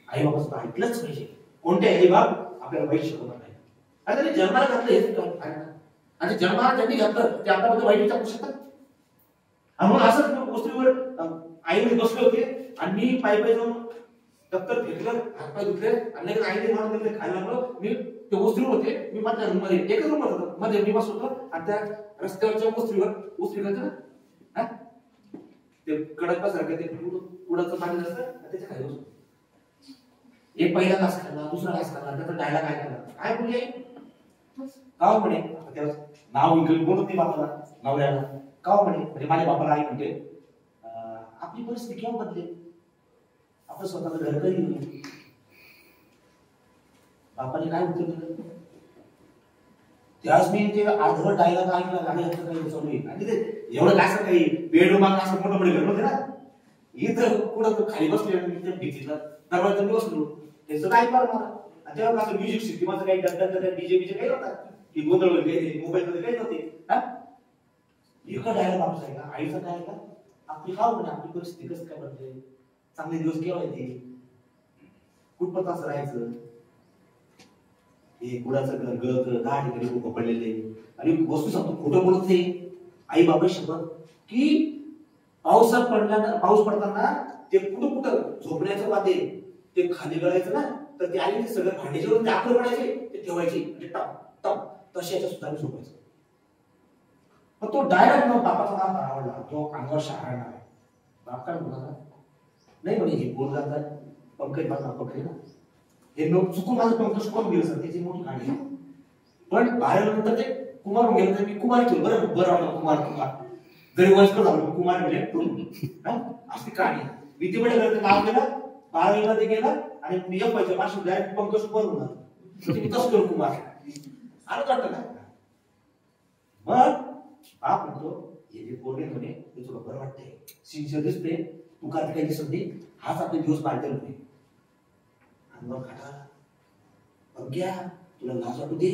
आई बाबा सुद्धा ऐकलंच पाहिजे. कोणते आई बाप आपल्याला वाईट शिकवणार नाही. आणि त्यांनी जन्माला घातलं हेच कारण, आणि जन्माला त्यांनी घातलं ते आपल्यामध्ये वाईट विचार करू शकतात. आणि म्हणून असंच गोष्टीवर आईने बसले होते आणि मी पायी जाऊन दप्तर फेकलं, हातपाय धुतले आणि आईने म्हणून दिले खायला लागलो. मी ते वस्त्रीवर होते, मी माझ्या रूम मध्ये एकच रूम होतो मध्ये मी बसलो होतो आणि त्या रस्त्यावरच्या वस्त्रीवर करायचं ना ते कडक सारखं ते उडाचं पाणी असतं त्याच्या खाली बसलो. एक पहिला घास खाल्ला, दुसरा घास खाल्ला, त्याचा डायला काय खाल्ला काय बोलले का म्हणे नाव बोलत नाही बापाला नवऱ्याला का म्हणे, म्हणजे माझ्या बापाला आई म्हणते आपली परिस्थिती केव्हा बदलेल, आपण स्वतःचं घर कधी घेऊ. बापाने काय उत्तर दिलं त्यावेळेस मी ते अर्धवट डायलॉग ऐकला गाडी असं काही चालू आहे आणि ते एवढं काय असं काही बेडरूम असं मोठं मोठे घर होते ना इथं कुठं खाली बसले भीतीला दरवाजा मी बसलो त्याचं काय पार मला. आणि तेव्हा कसं म्युझिक सिस्टीमाचं काही डीजे बीजे काही होता की गोंधळ वगैरे मोबाईल मध्ये काही नव्हते. एका डायलॉग आपला आहे का आईचा काय का आपली खाऊ म्हणे आपली परिस्थिती कसं काय बनते, चांगले दिवस केव्हा येते, कुठपत असं राहायचं. हे कुणाचं घर गळत 10 ठिकाणी लोक पडलेले आणि वस्तू सांगतो खोटं बोलत नाही आई बाबा शपथ की पाऊस पडताना ते कुठं झोपण्याचं वादे ते खाली गळायचं ना तर ते आई सगळं भांडीच्यावरून ते आकडे पडायचे ते ठेवायचे म्हणजे टप टप तशी याच्या सुद्धा झोपायचं. पण तो डायरेक्ट मग बापाचा नाव आवडला तो अंगावर शहाणा आहे. बाप काय म्हणाला नाही म्हणे हे बोल जातात पंकज माझा पकडे ना हे लोक चुकून माझं पंकज कोण गेलं सर त्याची मोठी गाडी. पण बाहेर नंतर ते कुमार गेलं तर मी कुमार केलं बरं वाटलं कुमार जरी वयस्कर झालो कुमार म्हणजे अशी कहाणी. विधिमंडळ नाव गेलं 12वीला ते गेलं आणि मी एक पाहिजे पाचशे डायरेक्ट पंकज कुमार होणार मी तसं करू कुमार आलं वाटतं ना. मग बाप म्हणतो हे जे पोरगे म्हणे ते तुला बरं वाटतंय सिन्सिअर दिसते तू का काही दिसत नाही हाच आपले दिवस पाळते म्हणे. आणि मग खाटा घ्या तुला लाज वाटू दे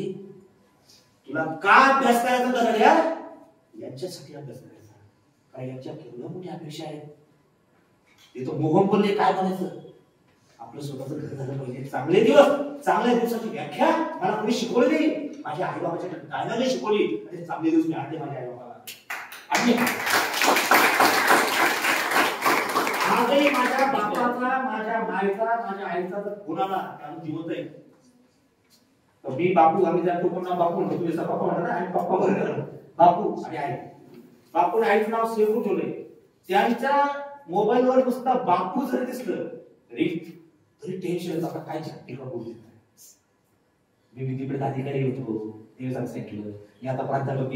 तुला का अभ्यास करायचा दरड्या यांच्यासाठी अभ्यास करायचा कारण यांच्या केवढ्या मोठ्या अपेक्षा आहेत. ते तो मोहन बोलले काय म्हणायचं आपलं स्वतःचं घर झालं पाहिजे. चांगले दिवस चांगल्या दिवसाची व्याख्या मला कोणी शिकवली नाही माझ्या आई बाबाच्या गायनाने शिकवली आणि चांगले दिवस मी आणले माझ्या आई बाबाला. आणि आजही माझ्या बापाचा माझ्या मायचा माझ्या आईचा जर फोन आला त्याला जिवंत आहे तर मी बापू आम्ही जातो पुन्हा बापू म्हणतो तुझ्या पप्पा म्हणा आणि पप्पा बरोबर बापू आणि आई बापू आईचं नाव सेव ठेवलंय. त्यांच्या मोबाईलवर नुसता बापू जरी दिसलं तरी टेन्शन आता काय छाती का बोलू. मी विधिपीठ अधिकारी होतो ते सांगितलं मी आता प्राध्यापक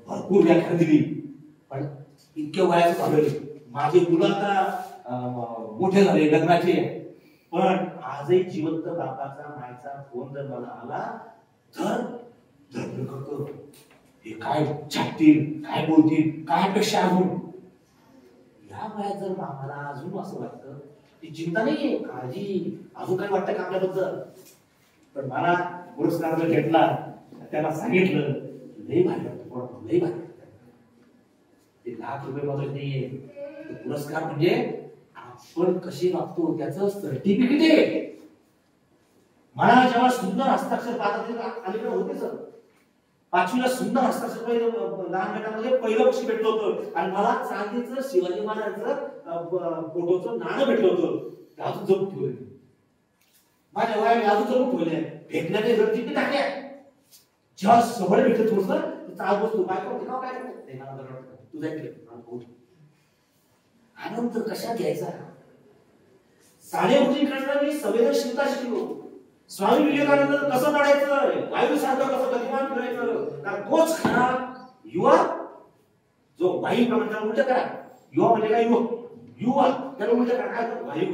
भरपूर व्याख्यान दिली पण इतक्या वयाचं झालं माझे मुलं आता मोठे झाले लग्नाचे पण आजही जिवंत बापाचा मायचा फोन जर मला आला तर धर्म करतो हे काय छाटतील काय बोलतील काय अपेक्षा अजून. या वयात जर आम्हाला अजून असं वाटतं ती चिंता नाहीये काळजी अजून काय वाटतं का आपल्याबद्दल. पण मला पुरस्कार जर घेतला त्याला सांगितलं लय भारी वाटतं लय भारी वाटतं. ते ₹1,00,000 मदत नाहीये पुरस्कार म्हणजे आपण कशी वागतो त्याचं सर्टिफिकेट आहे. मला जेव्हा सुंदर हस्ताक्षर पाहतात अलीकडे होते सर 5वीला सुंदर हस्ताक्षर लहान गटामध्ये पहिलं बक्षीस भेटलं होतं आणि मला चांदीचं शिवाजी महाराजांचं फोटोचं नाणं भेटलं होतं ते अजून जपून ठेवलं माझ्या वयाने अजून जपून ठेवले भेटण्याचे रक्ती टाकल्या जेव्हा सवय भेटलं थोडस चाल बसतो काय करतो काय करतो तुझा आनंद कशा घ्यायचा. साडेउठी करताना मी संवेदनशीलता शिकलो. स्वामी विवेकानंद कसं लढायचं वायू सारखं कसं गतिमान फिरायचं कारण तोच खरा युवा जो वायू प्रमाणात उलट करा युवा म्हणजे काय युवा त्याला उलट करा काय वायू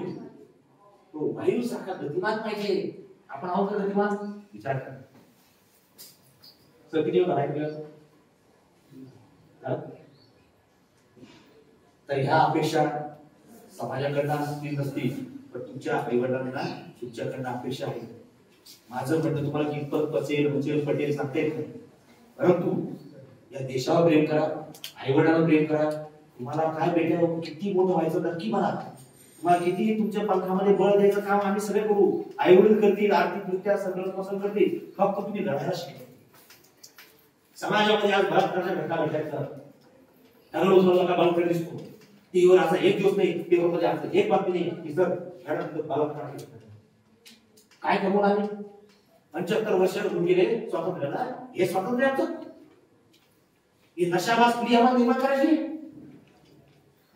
तो वायू सारखा गतिमान पाहिजे. आपण आहोत का गतिमान विचार करा. किती करायचं तर ह्या अपेक्षा समाजाकडनं नसतील पण तुमच्या आईवडिलांना तुमच्याकडनं अपेक्षा आहे. माझं म्हणणं तुम्हाला कितपत पचेल पटेल सांगता येत नाही परंतु या देशावर प्रेम करा, आई वडिलांवर प्रेम करा. तुम्हाला काय भेटेल, किती मोठं व्हायचं नक्की म्हणा. तुम्हाला किती तुमच्या पंखामध्ये बळ द्यायचं काम आम्ही सगळे करू. आई वडील करतील, आर्थिकदृष्ट्या सगळं पसंत करतील. फक्त तुम्ही लढायला शिका. समाजामध्ये आज बऱ्याच प्रकारच्या घटना भेटायचं. दगड उचलला का बालक दिसतो. टीव्हीवर असा एक दिवस नाही, पेपरमध्ये असं एक बातमी नाही की सर बालक काय करू आम्ही. 75 वर्ष होऊन गेले स्वातंत्र्याला. हे स्वातंत्र्य आमचं. ही नशाबाज पिढी आम्हाला निर्माण करायची.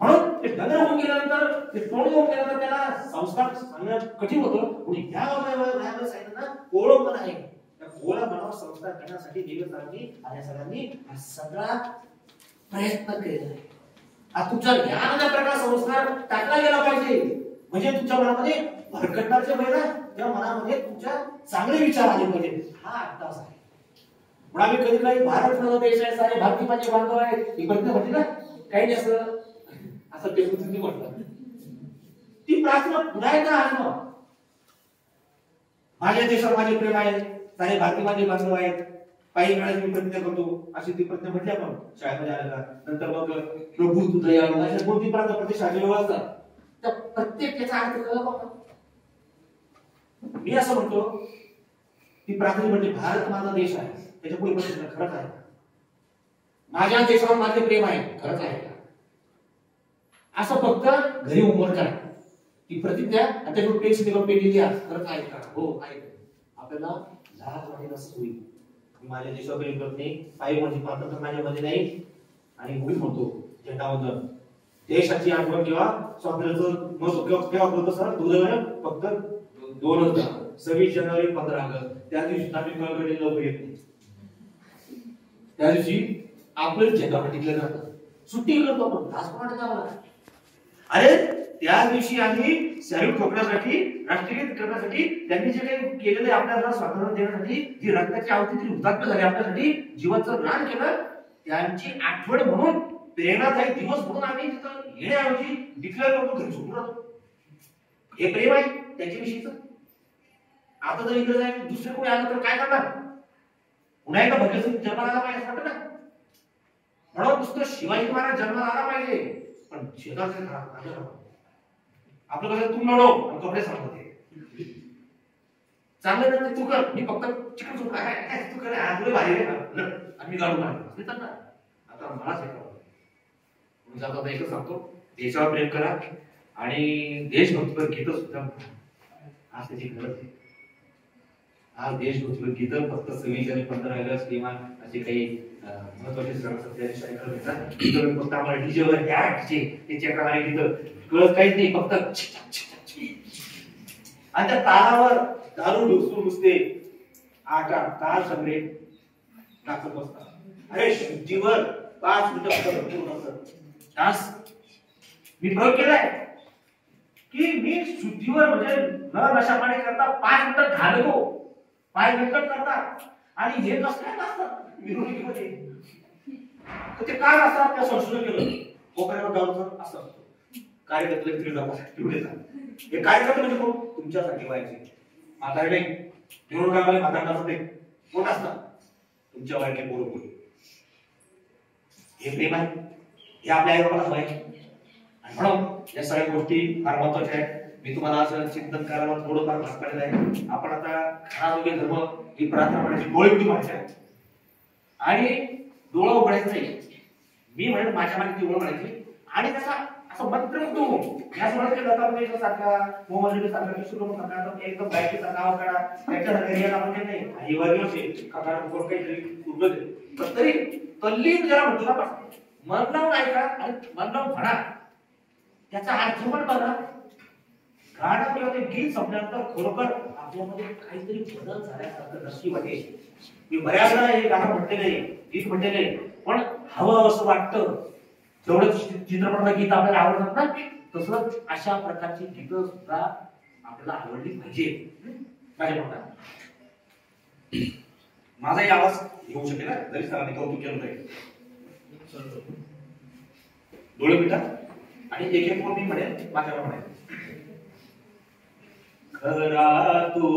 म्हणून ते दगड होऊन गेल्यानंतर, ते टोळी होऊन गेल्यानंतर त्याला संस्कार सांगणं कठीण होतं. कोणी ह्या वयावर सांगितलं ना, कोळं पण आहे. त्या कोळा मनावर संस्कार करण्यासाठी देवतांनी आणि सगळ्यांनी हा सगळा प्रयत्न केलेला आहे. आज तुमच्या ज्ञानाच्या प्रकार संस्कार टाकला गेला पाहिजे. म्हणजे तुमच्या मनामध्ये भरकटणार जे आहे ना, त्या मनामध्ये तुमच्या चांगले विचार आले पाहिजे. हा अट्टास आहे. पण आम्ही कधी काही भारत माझा देश आहे, सारे भारतीय माझे बांधव आहेत, ही प्रश्न म्हटली ना, काही नाही असं पेपर तुम्ही म्हटलं. ती प्रार्थना पुन्हा एकदा आणणं. माझ्या देशावर माझे प्रेम आहे, सारे भारतीय माझे बांधव आहेत, काही वेळेस मी प्रतिज्ञा करतो. अशी ती प्रतिज्ञा म्हटली आपण शाळेमध्ये आल्या का. नंतर मग प्रभू तू दयाळू, अशा कोणती प्रार्थना प्रत्येक शाळेत असतात. त्या प्रत्येक याचा अर्थ कळला बघा. मी असं म्हणतो, ती प्रार्थना म्हणजे भारत माझा देश आहे, त्याच्या पुढे प्रश्न खरंच आहे. माझ्या देशावर माझे प्रेम आहे, खरंच आहे का. असं फक्त घरी उमर करा ती प्रतिज्ञा, आणि त्याच्यावर पेन्सिल किंवा पेन लिहा, खरंच आहे का. हो आहे. आपल्याला लाज वाटेल असं होईल. माझ्या देशावर प्रेम करत नाही, काही म्हणजे पात्र माझ्यामध्ये नाही. आणि मुळीच म्हणतो झेंडावंदन, देशाची आठवण किंवा स्वातंत्र्याचं मत केव्हा करतो सर, दुर्दैवाने फक्त 2 26 जानेवारी 15 ऑगस्ट. त्या दिवशी आम्ही कळकळी लवकर येत नाही. त्या दिवशी आपलं झेंडा टिकलं जातं. सुट्टी करतो आपण, लाज पण वाटत आम्हाला. अरे त्या दिवशी आम्ही सॅल्यूट ठोकण्यासाठी, राष्ट्रगीत करण्यासाठी, त्यांनी जे काही केलेलं आपल्याला स्वातंत्र्य देण्यासाठी, जी रक्ताची आहुती हुतात्मा झाली आपल्यासाठी, जीवाचं रान केलं, त्यांची आठवण म्हणून, प्रेरणादायी दिवस म्हणून आम्ही तिथं येण्याऐवजी डिक्लेअर करतो, घरी झोपून राहतो. हे प्रेम आहे त्यांच्याविषयीच. आता जर इंग्रजांनी दुसरे कोणी आलं तर काय करणार. पुन्हा एकदा भगतसिंग जन्माला आला पाहिजे वाटत ना. म्हणून नुसतं शिवाजी महाराज जन्माला आला पाहिजे, पण शेजारचे आपलं कसं तू लढो आणि कपडे सांगते चांगलं तर तू कर, मी फक्त चिकन सूप काय तू कर, तुला बाहेर आणि मी गाडून आणतो ना. आता मलाच हे आता एकच सांगतो, देशावर प्रेम करा आणि देशभक्तीवर गीत सुद्धा आज त्याची गरज आहे. आज देशभक्तीवर गीत फक्त 26 आणि 15 ऑगस्ट किंवा असे काही महत्वाचे सण फक्त आम्हाला डीजेवर ते चक्राने गीत कळत काहीच नाही, फक्त आणि त्या तालावर दारू ढोसून नुसते 8 तास सगळे नाचत बसतात. अरे शुद्धीवर 5 मिनिटं तास मी प्रयोग केलाय की मी शुद्धीवर म्हणजे न नशापाणी करता 5 मिनिटं घालतो, पाय वेकट करतात. आणि हे कसं काय नसतात मिरवणुकीमध्ये, तर ते काय असतात त्या संशोधन केलं. कोकणावर गावचं असं कार्यकर्ते हे कार्यकर्ते म्हणजे कोण, तुमच्यासाठी व्हायचे म्हातारे नाही, निवडणुकामध्ये म्हातारे कोण असतात, तुमच्या वयाचे पोरं. हे प्रेम आहे, हे आपल्या आई बाबाला हवं आहे. म्हणून या सगळ्या गोष्टी फार महत्वाच्या आहेत. मी तुम्हाला असं चिंतन करायला थोडंफार भाग पाडलेलं आहे. आपण आता खराजोगे धर्म ही प्रार्थना म्हणायची डोळे उघडी व्हायचे आहे आणि डोळा उघडायचं नाही. मी म्हणेन माझ्या मागे डोळा म्हणायची आणि त्याचा असं मंत्र होतो. याच म्हणत लता मंगेशकरसारखा, मोहम्मद रफीसारखा, किशोरसारखा, एकदम गायकीचा नाव काढा त्याच्या घरी याला म्हणजे नाही आई वर्गीय काकाला कोण काहीतरी उरलं दे, पण तरी तल्लीन जरा म्हणतो ना आपण मन लावून ऐका आणि मन लावून म्हणा, त्याचा अर्थ पण बघा. गाणं किंवा ते गीत संपल्यानंतर खरोखर आपल्यामध्ये काहीतरी बदल झाल्यासारखं नक्की वाटेल. मी बऱ्याचदा हे गाणं म्हटलेलं आहे, गीत म्हटलेलं आहे, पण हवं असं वाटतं. जेवढं चित्रपटाला गीत आपल्याला आवडतात ना, तसंच अशा प्रकारची गीतं सुद्धा आपल्याला आवडली पाहिजे. माझ्या मतात माझाही आवाज येऊ शकेल ना, जरी सरांनी कौतुक केलं तरी. डोळे मिटा आणि एक एक मी म्हणेन माझ्यावर म्हणेन. खरा तू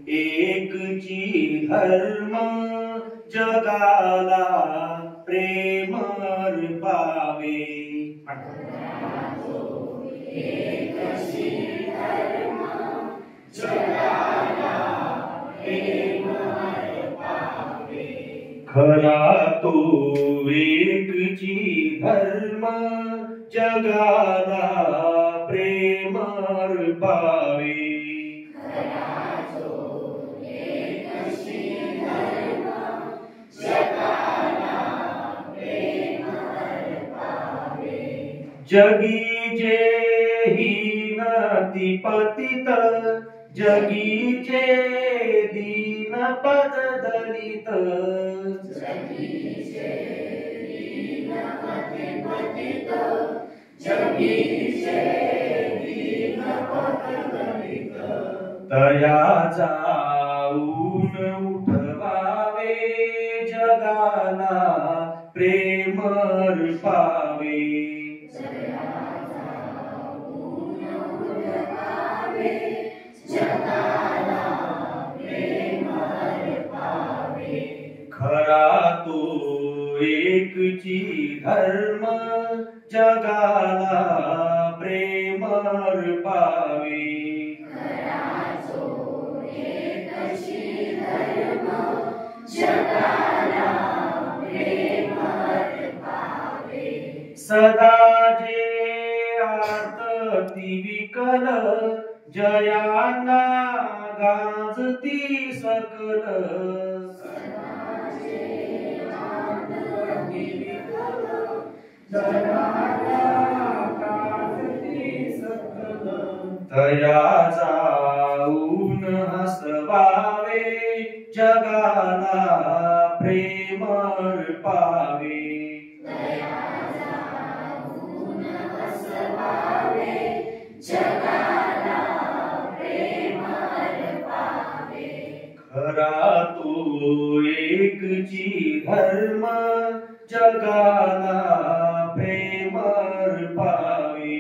एकची धर्म जगाला प्रेम अर्पावे. खरा तो एकची धर्म जगाला प्रेम अर्पावे. जगी जे हीन पतित जगी जे दीन पद दलित. तया जाऊन उठवावे जगाला प्रेम अर्पावे. खरा तो एकची धर्म जगाला प्रेम अर्पावे. सदा जे आर्तती विकल जयांना गाजती सकल. तया जाऊन हसवावे जगाला प्रेम अर्पावे. खरा तो एकची धर्म जगाला प्रेम अर्पावे.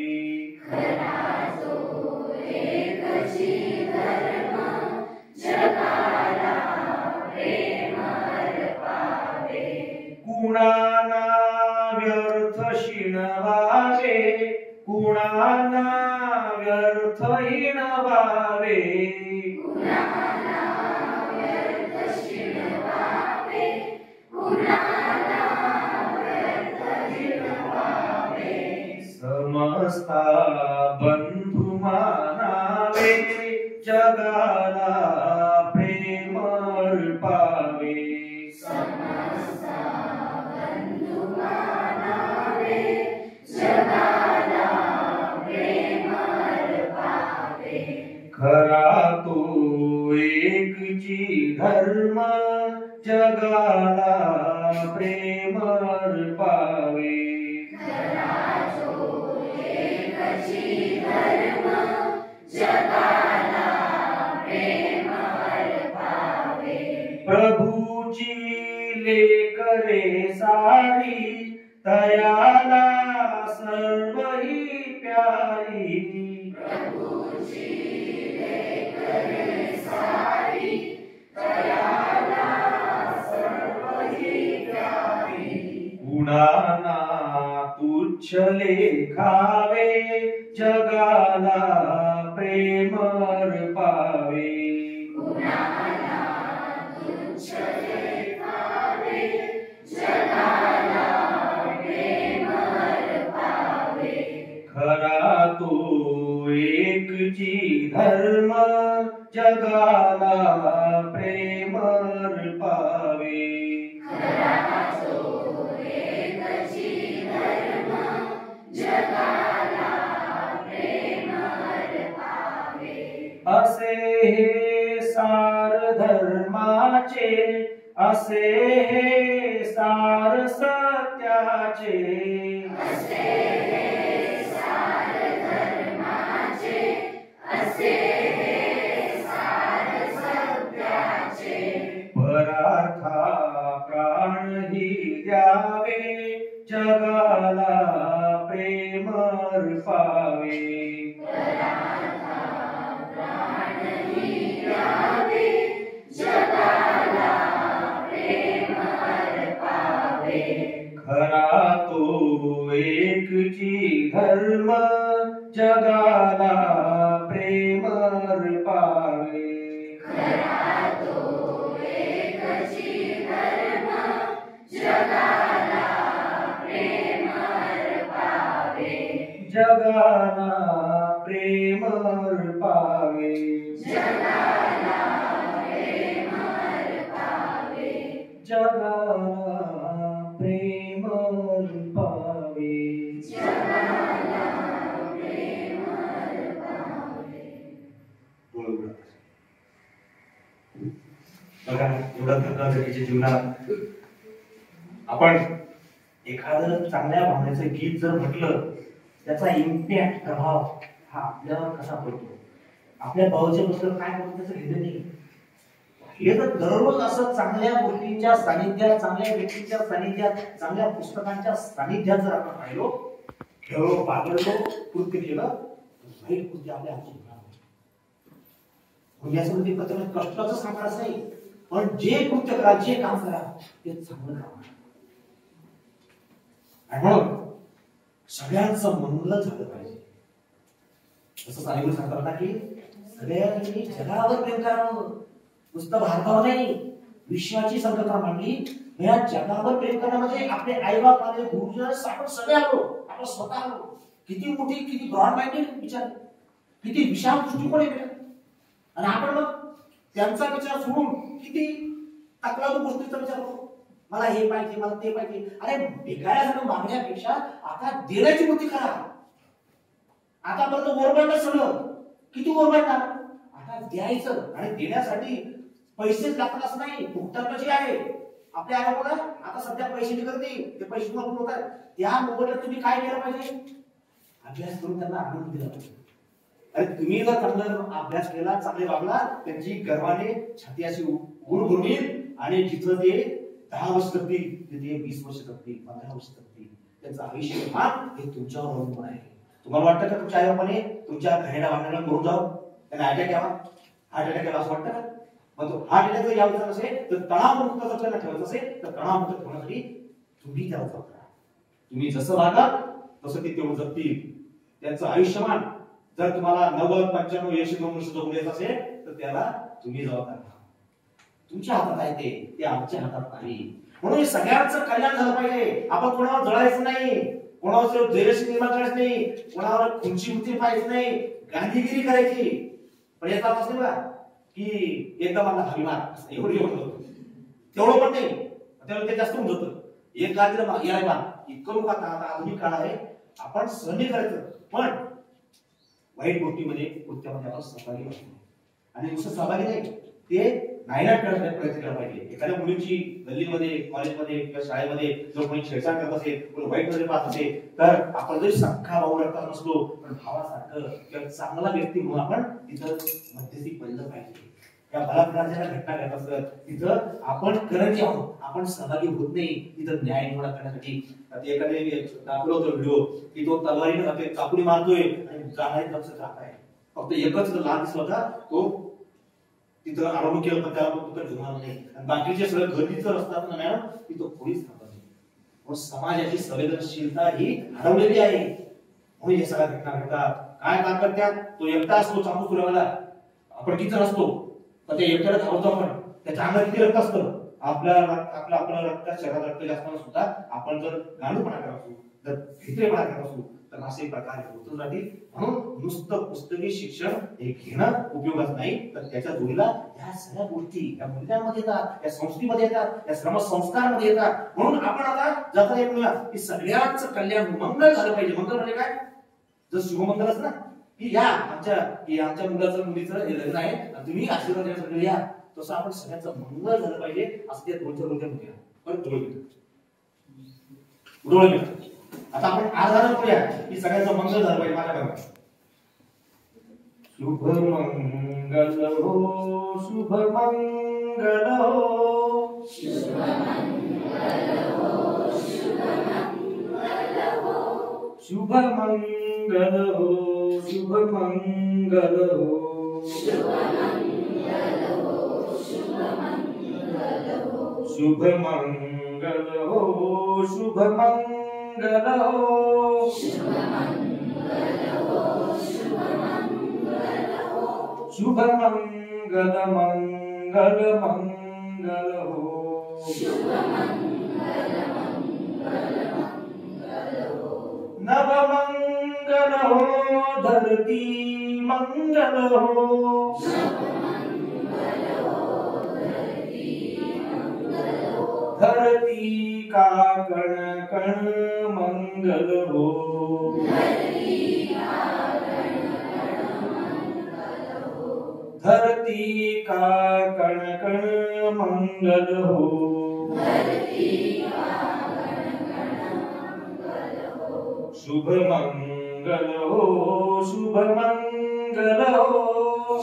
कुणाना व्यर्थ शिणवावे कुणाना व्यर्थ हिणवावे. समस्ता बंधु मानावे जगाला प्रेम अर्पावे. खरा तो एकची धर्म जगाला प्रेम अर्पावे. प्रभूची लेकरे सारी तयाला सर्व ही प्यारी. कुणाना तुच्छ लेखावे जगाला प्रेम अर्पावे. खरा तो एकची धर्म जगाला प्रेम अर्पावे. असे हे सार धर्माचे असे हे सार सत्याचे. परार्था प्राण ही द्यावे जगाला प्रेम अर्पावे. खरा तो एकची धर्म जगाला प्रेम पावे. खरा तो एकची धर्म जगाला प्रेम पावे. जगाला प्रेम पावे. जगाला प्रेम पावे. जगाला प्रेम पावे. जगाला प्रेम पावे. बघा एवढं धकाधकीच्या जीवनात आपण एखादं चांगल्या भावनेचं गीत जर म्हटलं त्याचा इम्पॅक्ट प्रभाव हा आपल्यावर कसा पडतो. आपल्या भावाच्या बद्दल काय म्हणतो त्याचं घेणं नाही. हे तर दररोज असं चांगल्या गोष्टींच्या सानिध्यात, चांगल्या व्यक्तींच्या सानिध्यात, चांगल्या पुस्तकांच्या सानिध्यात जर आपण राहिलो, खेळलो, पागळलो, कृत्य केलं, वाईट कृत्य आपल्या हातून होणार नाही. म्हणजे असं म्हणजे प्रत्येक कष्टाचं सांगणारच नाही, पण जे कृत्य करा, जे काम करा ते चांगलं काम. आणि म्हणून सगळ्यांचं मंगल झालं पाहिजे. जसं साहेब सांगतात ना की सगळ्यांनी जगावर प्रेम करावं, नुसतं भारतावर नाही, विश्वाची संकल्पना मांडली. या जगावर प्रेम करण्यामध्ये आपले आई बाप आले, गुरुजन, आपण सगळे आलो, आपण स्वतः आलो. किती मोठी, किती ब्रॉड माइंडेड विचार, किती विशाल दृष्टिकोन आहे. आणि आपण मग त्यांचा विचार सोडून किती तक्रार गोष्टीचा विचार करतो. मला हे पाहिजे, मला ते पाहिजे. अरे भिकाऱ्यासाठी मागण्यापेक्षा आता देण्याची वृत्ती करा. आतापर्यंत ओरबाडलं सगळं, किती ओरबाडणार, आता द्यायचं. आणि देण्यासाठी पैसेच लागतात असं नाही, फुकटाची आहे. आपल्या आई बाबा आता सध्या पैसे निघत नाही, ते पैसे तुम्हाला होतात. त्या मोबदल्यात तुम्ही काय केलं पाहिजे, अभ्यास करून त्यांना आनंद दिला पाहिजे. अरे तुम्ही जर चांगला अभ्यास केला, चांगले वागला, त्यांची गर्वाने छाती अशी उघड भरून, आणि जिथं ते 10 वर्ष जगतील तिथे 20 वर्ष जगतील, 15 वर्ष जगतील. त्यांचं आयुष्य हे तुमच्यावर अवलंबून आहे. तुम्हाला वाटतं का तुमच्या आई बापाने तुमच्या घराला वागण्याला करून जावं, त्यांना अटॅक यावा, हार्ट अटॅक यावा असं वाटतं का? मग तो हार्ट अटॅक जर यायचा असेल तर तणावमुक्त जर त्यांना ठेवायचं असेल तर तणावमुक्त ठेवण्यासाठी तुम्ही त्याला जबाबदार आहात. तुम्ही जसं वागा तसं ते तेवढं जगतील. त्यांचं आयुष्यमान जर तुम्हाला 90, 95, 80, 90 वर्ष जगू द्यायचं असेल तर त्याला तुम्ही जबाबदार आहात. तुमच्या हातात आहे ते आमच्या हातात नाही. म्हणून सगळ्यांचं कल्याण झालं पाहिजे. आपण कोणावर जळायचं नाही, कोणावर जयश्री निर्माण करायचं नाही, कोणावर खुंची मुची पाहायचं नाही, गांधीगिरी करायची. पण याचा अर्थ नाही बघा की एकदम मला हरिमार एवढी होतं, तेवढं पण नाही, त्यामुळे ते जास्त होऊन जातं. एक गादी यायला इतकं लोक आता आधुनिक काळ आहे, आपण सहन करायचं, पण वाईट गोष्टीमध्ये कृत्यामध्ये आपण सहभागी व्हायचं. आणि नुसतं सहभागी नाही, ते नायनाट करण्याचा प्रयत्न केला पाहिजे. एखाद्या मुलीची गल्लीमध्ये, कॉलेजमध्ये किंवा शाळेमध्ये जर कोणी छेडछाड करत असेल, कोणी वाईट नजरे पाहत असेल, तर आपण जरी सख्खा भाऊ रक्तात नसलो पण भावासारखं किंवा चांगला व्यक्ती म्हणून आपण तिथं मध्यस्थी पडलं पाहिजे. या बलात्काराच्या घटना घडत असतात तिथं आपण करंजी आहोत, आपण सहभागी होत नाही. तिथं न्याय निर्माण करण्यासाठी एखाद्याने दाखवलं होतं व्हिडिओ की तो तलवारीने चाकुरी मारतोय आणि जाणारे लक्ष जात आहे. फक्त एकच लहान दिसला होता, तो तिथं आरोग्य केलं पण त्याला तिथं जुमानलं नाही. आणि बाकीचे सगळं गर्दीचं असतात ना मॅडम, तिथं कोणीच थांबत नाही. म्हणून समाजाची संवेदनशीलता ही हरवलेली आहे. म्हणून हे सगळ्या घटना घडतात. काय काम करतात, तो एकटा असतो चाकू सुरवायला, आपण किती असतो तर त्या एकट्याला धावतो आपण. त्याच्या अंगात किती रक्त असतं, आपल्या रक्त शरीरात रक्त जास्त सुद्धा आपण जर गांडूपणा करत असू, जर भित्रेपणा करत असू तर असे प्रकार होतच राहतील. म्हणून नुसतं पुस्तकी शिक्षण हे घेणं उपयोगाचं नाही, तर त्याच्या जोडीला या सगळ्या गोष्टी या मूल्यांमध्ये येतात, या संस्कृतीमध्ये येतात, या श्रमसंस्कारामध्ये येतात. म्हणून आपण आता जाता येऊया की सगळ्याच कल्याण मंगल झालं पाहिजे. मंगल म्हणजे काय, जर शुभमंगल असतं ना की या आमच्या मुलाचं मुलीचं हे लग्न आहे, तुम्ही आशीर्वाद देण्यासाठी या, तसं आपण सगळ्यांचं मंगल झालं पाहिजे असं त्या दोनच्या होत्या. पण आता आपण आधार करूया की सगळ्यांचं मंगल झालं पाहिजे. माझ्या घरात शुभ मंगल हो, शुभ मंगल हो, शुभ मंगल हो, शुभ मंगल हो, शुभ मंगल हो, शुभ मंगल हो, शुभ मंगल हो, शुभ मंगल हो, शुभ मंगल मंगल हो शुभ मंगल हो शुभ मंगल मंगल मंगल हो नव मंगल हो धरती मंगल हो धरती का कण कण मंगल हो धरती का कण कण मंगल हो शुभ मंगल हो शुभ मंगल हो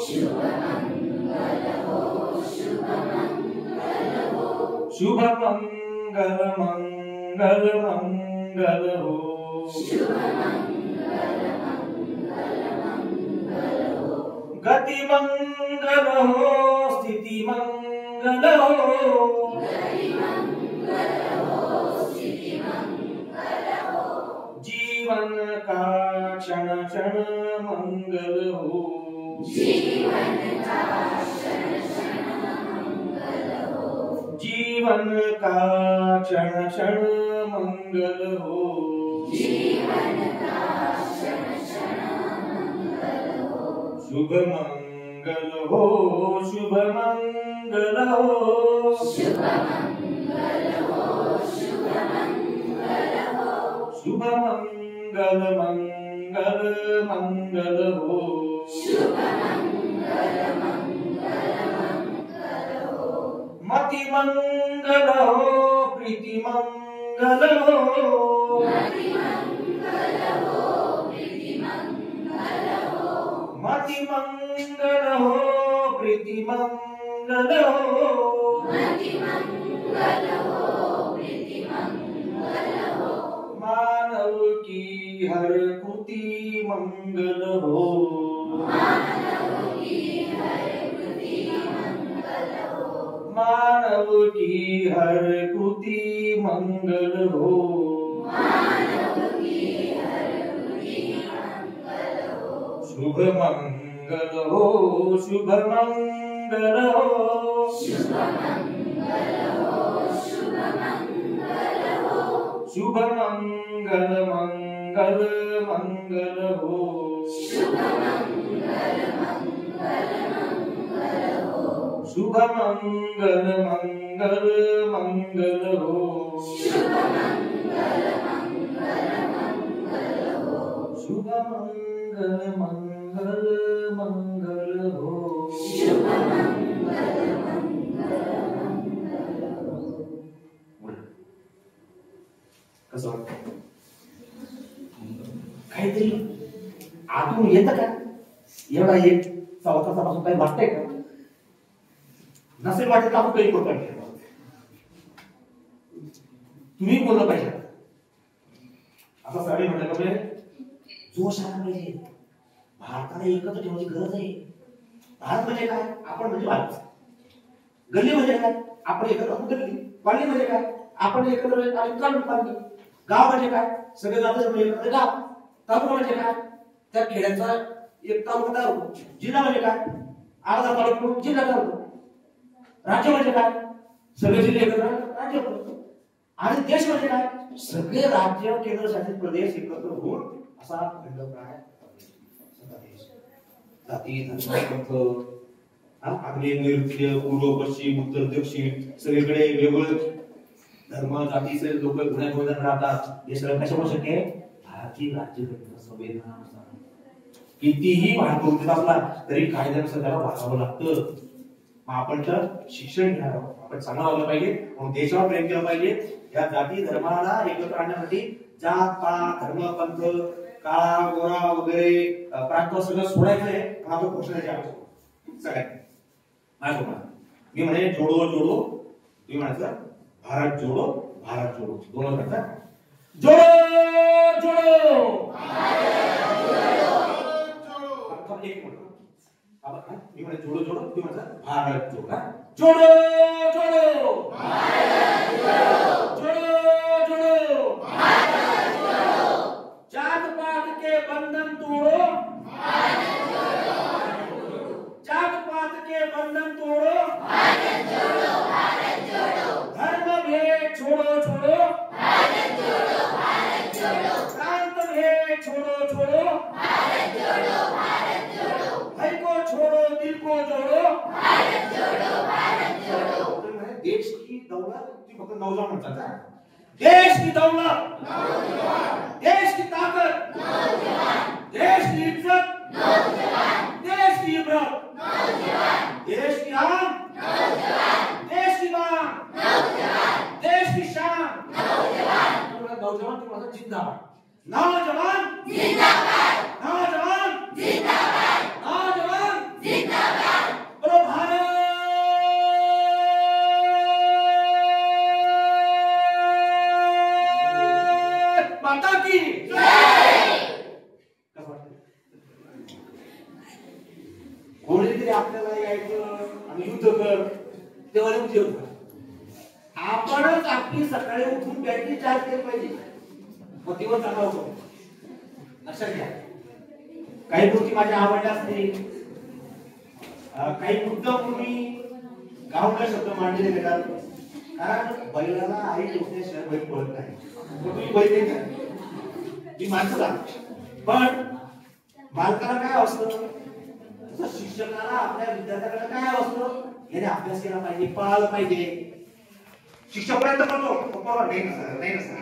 शुभ मंगल मंगल मंगल हो गति मंगल हो स्थिति मंगल हो जीवन का क्षण क्षण मंगल हो जीवन का क्षण क्षण मंगल हो शुभ मंगल हो शुभ मंगल हो शुभ मंगल मंगल मंगल हो मति मंगल हो प्रीति मंगल हो मति मंगल हो प्रीति मंगल हो मानव की हर कृति मंगल हो मानव की हर कृति मंगल हो शुभ मंगल हो शुभ मंगल हो शुभ मंगल मंगल मंगल हो शुभ मंगल मंगल मंगल हो शुभ मंगल मंगल मंगल हो कसं वाटतं काहीतरी आतून येतं का एवढा एक सव्वा तासापासून काही वाटतंय का नसेल वाटत का आपण काही करतो तुम्ही बोललं पाहिजे असं साडी म्हटलं का म्हणजे जोश आला पाहिजे भारताला एकत्र ठेवण्याची गरज आहे भारत म्हणजे काय आपण म्हणजे भारत गल्ली म्हणजे काय आपण एकत्र गल्ली पाणी म्हणजे काय आपण एकत्र पाणी गाव म्हणजे काय सगळे जात एकत्र गाव तालुका म्हणजे काय त्या खेड्यांचा एक तालुका तयार होतो जिल्हा म्हणजे काय अर्धा तालुका जिल्हा तयार होतो राज्य म्हणजे काय सगळे जिल्हे एकत्र राज्य होतो आणि देश म्हणजे काय सगळे राज्य केंद्रशासित प्रदेश एकत्र होऊन असा खंडप्राय देश जाती धर्म आग्नेय नैऋत्य पूर्व पश्चिम उत्तर दक्षिण सगळीकडे वेगवेगळे धर्म जाती से लोक गुण्यागोविंदाने राहतात हे सगळं कशामुळे शक्य आहे भारतीय राज्यघटना संविधानानुसार कितीही भारत असला तरी कायद्यानुसार त्याला वागावं लागतं आपण तर शिक्षण घ्यावं आपण चांगलं वागलं पाहिजे म्हणून देशावर प्रेम केलं पाहिजे या जाती धर्माला एकत्र आणण्यासाठी जात पात धर्म पंथ काळा गोरा वगैरे प्रांत सगळं सोडायचंय हा तो घोषणाची आवश्यक सगळ्यात मी म्हणे जोडो जोडो तुम्ही म्हणायचं भारत जोडो दोन करतात जोडो जोडो एक मिनिट मी म्हणे जोडो जोडो तुम्ही म्हणता भारत जोडो जोडो जोडो भारत जोडो छोड़ो छोड़ो भारत जोड़ो भारत जोड़ो भाई को छोड़ो दिल को जोड़ो भारत जोड़ो भारत जोड़ो देश की दौलत ती फक्त नौजवान म्हणतात हा. देश की दौलत नौजवान देश की ताकत नौजवान देश की इज्जत नौजवान देश की इबरत नौजवान देश की आन नौजवान देश की बान नौजवान देश की शान नौजवान नौजवान तुम्हाला जिंदाबाद नौजवान जिंदाबाद नौजवान जिंदाबाद नौजवान जिंदाबाद बोलो भारत माता की जय कसं वाटतं? कोणीतरी आपल्याला यायचं आणि युद्ध कर तेव्हा उद्योग आपणच आपली सकाळी उठून बॅटरी चार्ज केली पाहिजे मग दिवस चांगला होतो लक्षात घ्या काही गोष्टी माझ्या आवडल्या असतील काही मुद्दा मी गावला शब्द मांडलेले घेतात कारण बैलाला आई टोचल्याशिवाय बैल पळत नाही तुम्ही बैल नाही का ही माणसं पण मालकाला काय असतं शिक्षकाला आपल्या विद्यार्थ्याकडे काय असतं याने अभ्यास केला पाहिजे पळायला पाहिजे शिक्षक प्रयत्न करतो पप्पा नाही ना सर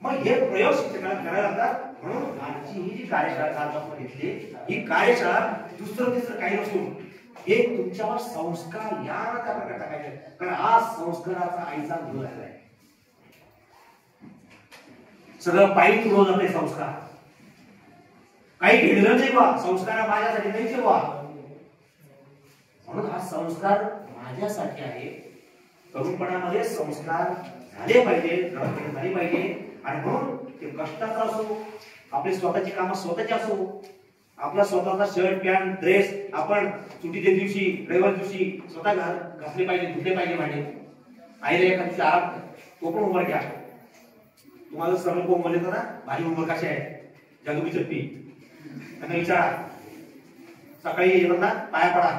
मग हे प्रयोग शिक्षकाला करायला लागतात म्हणून आजची ही जी कार्यशाळा काल आपण घेतली ही कार्यशाळा दुसरं तिसरं काही नसून हे तुमच्यावर संस्कार या त्या प्रकारे टाकायचे कारण आज संस्काराचा आईचा गुरु झालाय सगळं पायी तुडवून आपले संस्कार काही घडलं नाही बा संस्कार माझ्यासाठी नाही बा म्हणून हा संस्कार माझ्यासाठी आहे तरुणपणामध्ये संस्कार झाले पाहिजे झाले पाहिजे आणि म्हणून ते कष्टाचा असो आपली स्वतःची कामं स्वतःची असो आपला स्वतःचा शर्ट पॅन्ट ड्रेस आपण सुट्टीच्या दिवशी रविवार दिवशी स्वतः घासले पाहिजे धुतले पाहिजे भांडे आईला एखादी आग तो पण उभा घ्या तुम्हाला सर्व कोंबले ना भाजी उंबर कशी आहे जादूची चटणी त्यांना विचारा सकाळी येताना पाया पडा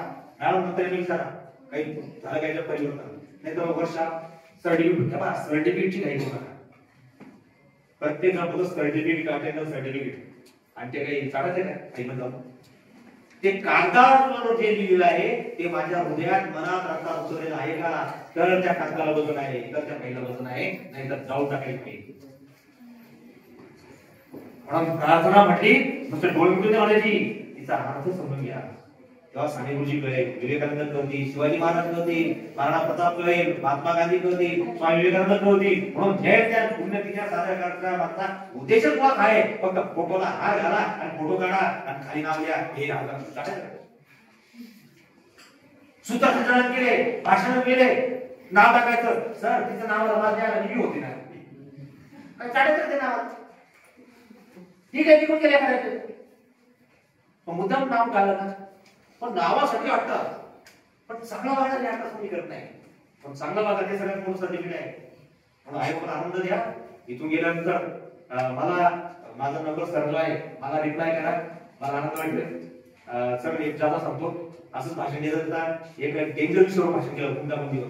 मॅडम नंतर विचारा काही झालं काही परिवर्तन नाही तर वर्षा सर्टिफिकेटची काही करू नका प्रत्येक जण बोलतो सर्टिफिकेट अटेंडन्स सर्टिफिकेट आणि ते काही चालायचं का काही म्हणतो ते कागदावर जे लिहिलेलं आहे ते माझ्या हृदयात मनात रक्तात उतरलेलं आहे का तर त्या कागदाला वजन आहे तर त्या पहिला वजन आहे नाही तर जाऊ टाकायला पाहिजे म्हणून प्रार्थना म्हटली नुसतं डोळे मिटून म्हणायची तिचा अर्थ समजून घ्या तेव्हा साने गुरुजी कळे विवेकानंद कळती शिवाजी महाराज कळती महाराणा प्रताप कळे महात्मा गांधी कळती स्वामी विवेकानंद कळती म्हणून हे त्या पुण्यतिथ्या साजऱ्या करता मागचा उद्देश मुळात आहे फक्त फोटोला हार घाला आणि फोटो काढा आणि खाली नाव लिहा हे सूत्रसंचालन केले भाषण केले नाव टाकायचं सर तिचं नाव लिहू होते ना काय चाटायचं ते नाव ठीक आहे निघून गेल्या करायचं मुद्दाम नाव टाळलं ना पण नावासाठी वाटतं पण चांगला वागा आता कोणी करत नाही पण चांगला वागा ते सगळ्यात मोठं सर्टिफिकेट आहे म्हणून आई मला आनंद द्या इथून गेल्यानंतर मला माझा नंबर सरला आहे मला रिप्लाय करा मला आनंद वाटतोय सर एक जादा सांगतो असंच भाषण देत असतात एक डेंजर विषयावर भाषण केलं हुंडाबंदीवर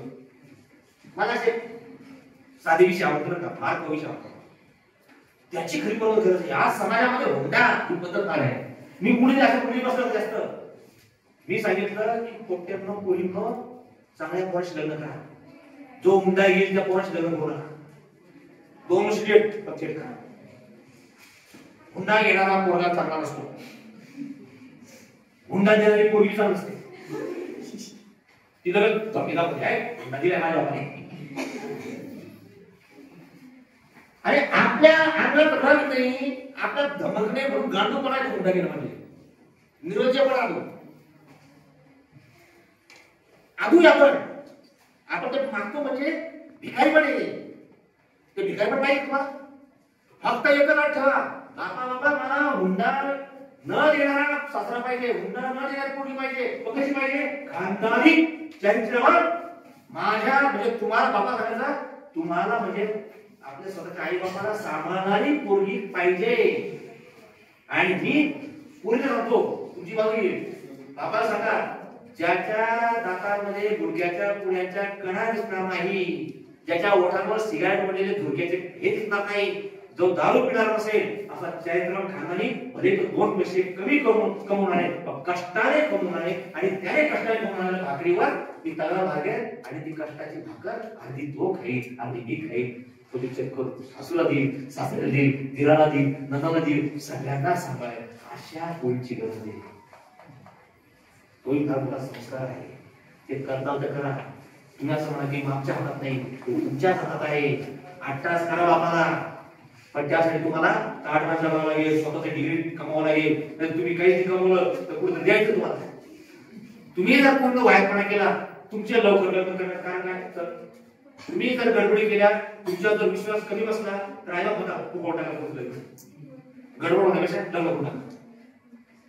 मला असे साधे विषय आवडतो का फार विषय आवडतो त्याची खरी बरोबर गरज आहे आज समाजामध्ये हुंडा ही पद्धत आहे मी कुणी जास्त कुणी बसलं जास्त मी सांगितलं की पोट्यातनं पोरीनं चांगल्या पोराशी लग्न करा जो हुंडा येईल त्या पोराशी लग्न करू नका 2 स्टेट पक्षेट करा हुंडा घेणारा पोरगा चांगला नसतो हुंडा देणारी पोरगी चांगली नसते ती लगेच धमकीला होते आहे हुंडा दिलाय माझ्या बापाने अरे आपल्या अंगात रग नाही आपल्या धमक नाही म्हणून गांडूपणा हुंडा घेणं म्हणजे निरोजपणा आलो आधू आपण तर मागतो म्हणजे भिकारी पण आहे ते भिकारी पण पाहिजे तुम्हाला फक्त एकच अट ठेवा बाबा मला हुंडा न देणारा सासरा पाहिजे हुंडा न देणारी पोरगी पाहिजे तो कशी पाहिजे खानदानी चरित्रवान माझ्या म्हणजे तुम्हाला बाबा करायचा तुम्हाला म्हणजे आपल्या स्वतःच्या आई बापाला सांभाळणारी पोरगी पाहिजे आणि मी पूर्ण सांगतो तुमची बाजू बाबा सांगा ज्याच्या दातांमध्ये गुडघ्याच्या पुण्याच्या कणा दिसणार नाही ज्याच्या ओठांवर सिगारेट पडलेले धुरक्याचे हे दिसणार नाही जो दारू पिणार नसेल असा चरित्रवान खानदानी भले तो 2 पैसे कमी कमवणारे कष्टाने कमवणारे आणि त्याने कष्टाने कमवणाऱ्या भाकरीवर ती तळा भागेल आणि ती कष्टाची भाकर अर्धी तो खाईल अर्धी मी खाईल. तो चेक करू सासूला देईल सासऱ्याला देईल दिराला देईल नंदाला देईल सगळ्यांना सांभाळेल अशा गोळीची गरज आहे. तोही फार मोठा संस्कार आहे. ते करता तर करा. तुम्ही असं म्हणा की मागच्या हातात नाही तुमच्या हातात आहे. 8 तास करा बापाला पण त्यासाठी तुम्हाला ताडमान जावं लागेल स्वतःची डिग्री कमावं लागेल. तर तुम्ही काहीच कमवलं तर कुठे द्यायचं तुम्हाला. तुम्ही जर पूर्ण वाईटपणा केला तुमचे लवकर लग्न करण्यात कारण काय तर तुम्ही जर गडबडी केल्या तुमचा जर विश्वास कमी बसला तर आयला होता खूप मोठा पोहोचलं गडबड होण्यापेक्षा लग्न होता.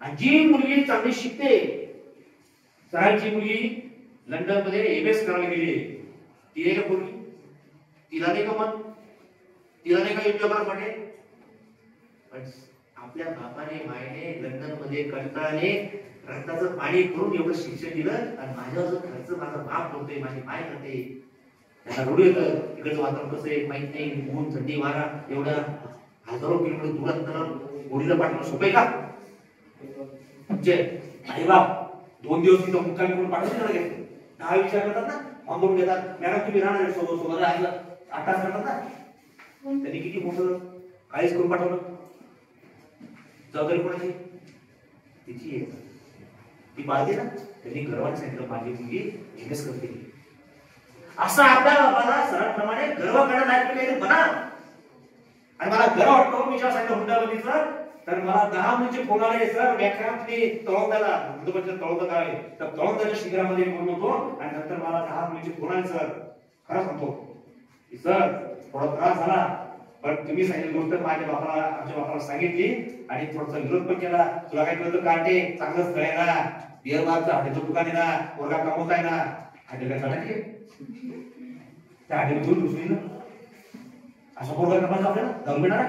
आणि जी मुलगी चांगली शिकते सरांची मुलगी लंडन मध्ये एमएस करायला गेली ती नाही का पोरगी तिला नाही का मन तिला नाही का युद्ध पडे पण आपल्या बापाने मायने लंडन मध्ये कंटाळाने रक्ताचं पाणी करून एवढं शिक्षण दिलं आणि माझ्यावर जो खर्च माझा बाप होतोय माझी माय करते त्यांना रडू येतं. इकडचं वातावरण कसं आहे माहित नाही ऊन थंडी वारा एवढा हजारो किलोमीटर दूर अंतरावर गोडीला पाठवणं सोपं आहे का. म्हणजे आई बाप 2 दिवस तिथं मुक्कामी करून पाठवून गेले 10 विचार करतात ना मागून घेतात मॅडम तुम्ही राहणार सोबत 8 तास करतात ना. त्यांनी किती मोठं काहीच करून पाठवलं. जबाबदारी कोणाची तिची आहे ती पाळते ना. त्यांनी गर्वाने सांगितलं माझी मुलगी एमएस करते. असं आपल्या बाबाला सरळप्रमाणे गर्व करण्यालायक काहीतरी बना. आणि मला गर्व वाटतो मी जेव्हा सांगितलं हुंडाबंदीचं तर मला 10 मुलीचे फोन आले सर व्याख्यानातली तळोद्याला हिंदूपंचायत तळोदा आहे तर तळोद्याच्या शिबिरामध्ये बोललो होतो आणि नंतर मला 10 मुलीचे फोन आले सर खरं सांगतो सर थोडा त्रास झाला पण तुम्ही सांगितली गोष्ट माझ्या बापाला आमच्या बापाला सांगितली आणि थोडासा विरोध पण केला. तुला काय कळतं काटे चांगलं स्थळ आहे ना बिअर बारचं हॉटेलचं दुकान आहे ना पोरगा कमवत आहे ना हॉटेल काय चालायचे त्या हॉटेल दूर दुसरी ना असं पोरगा कमायचं आपल्याला दारू पिणार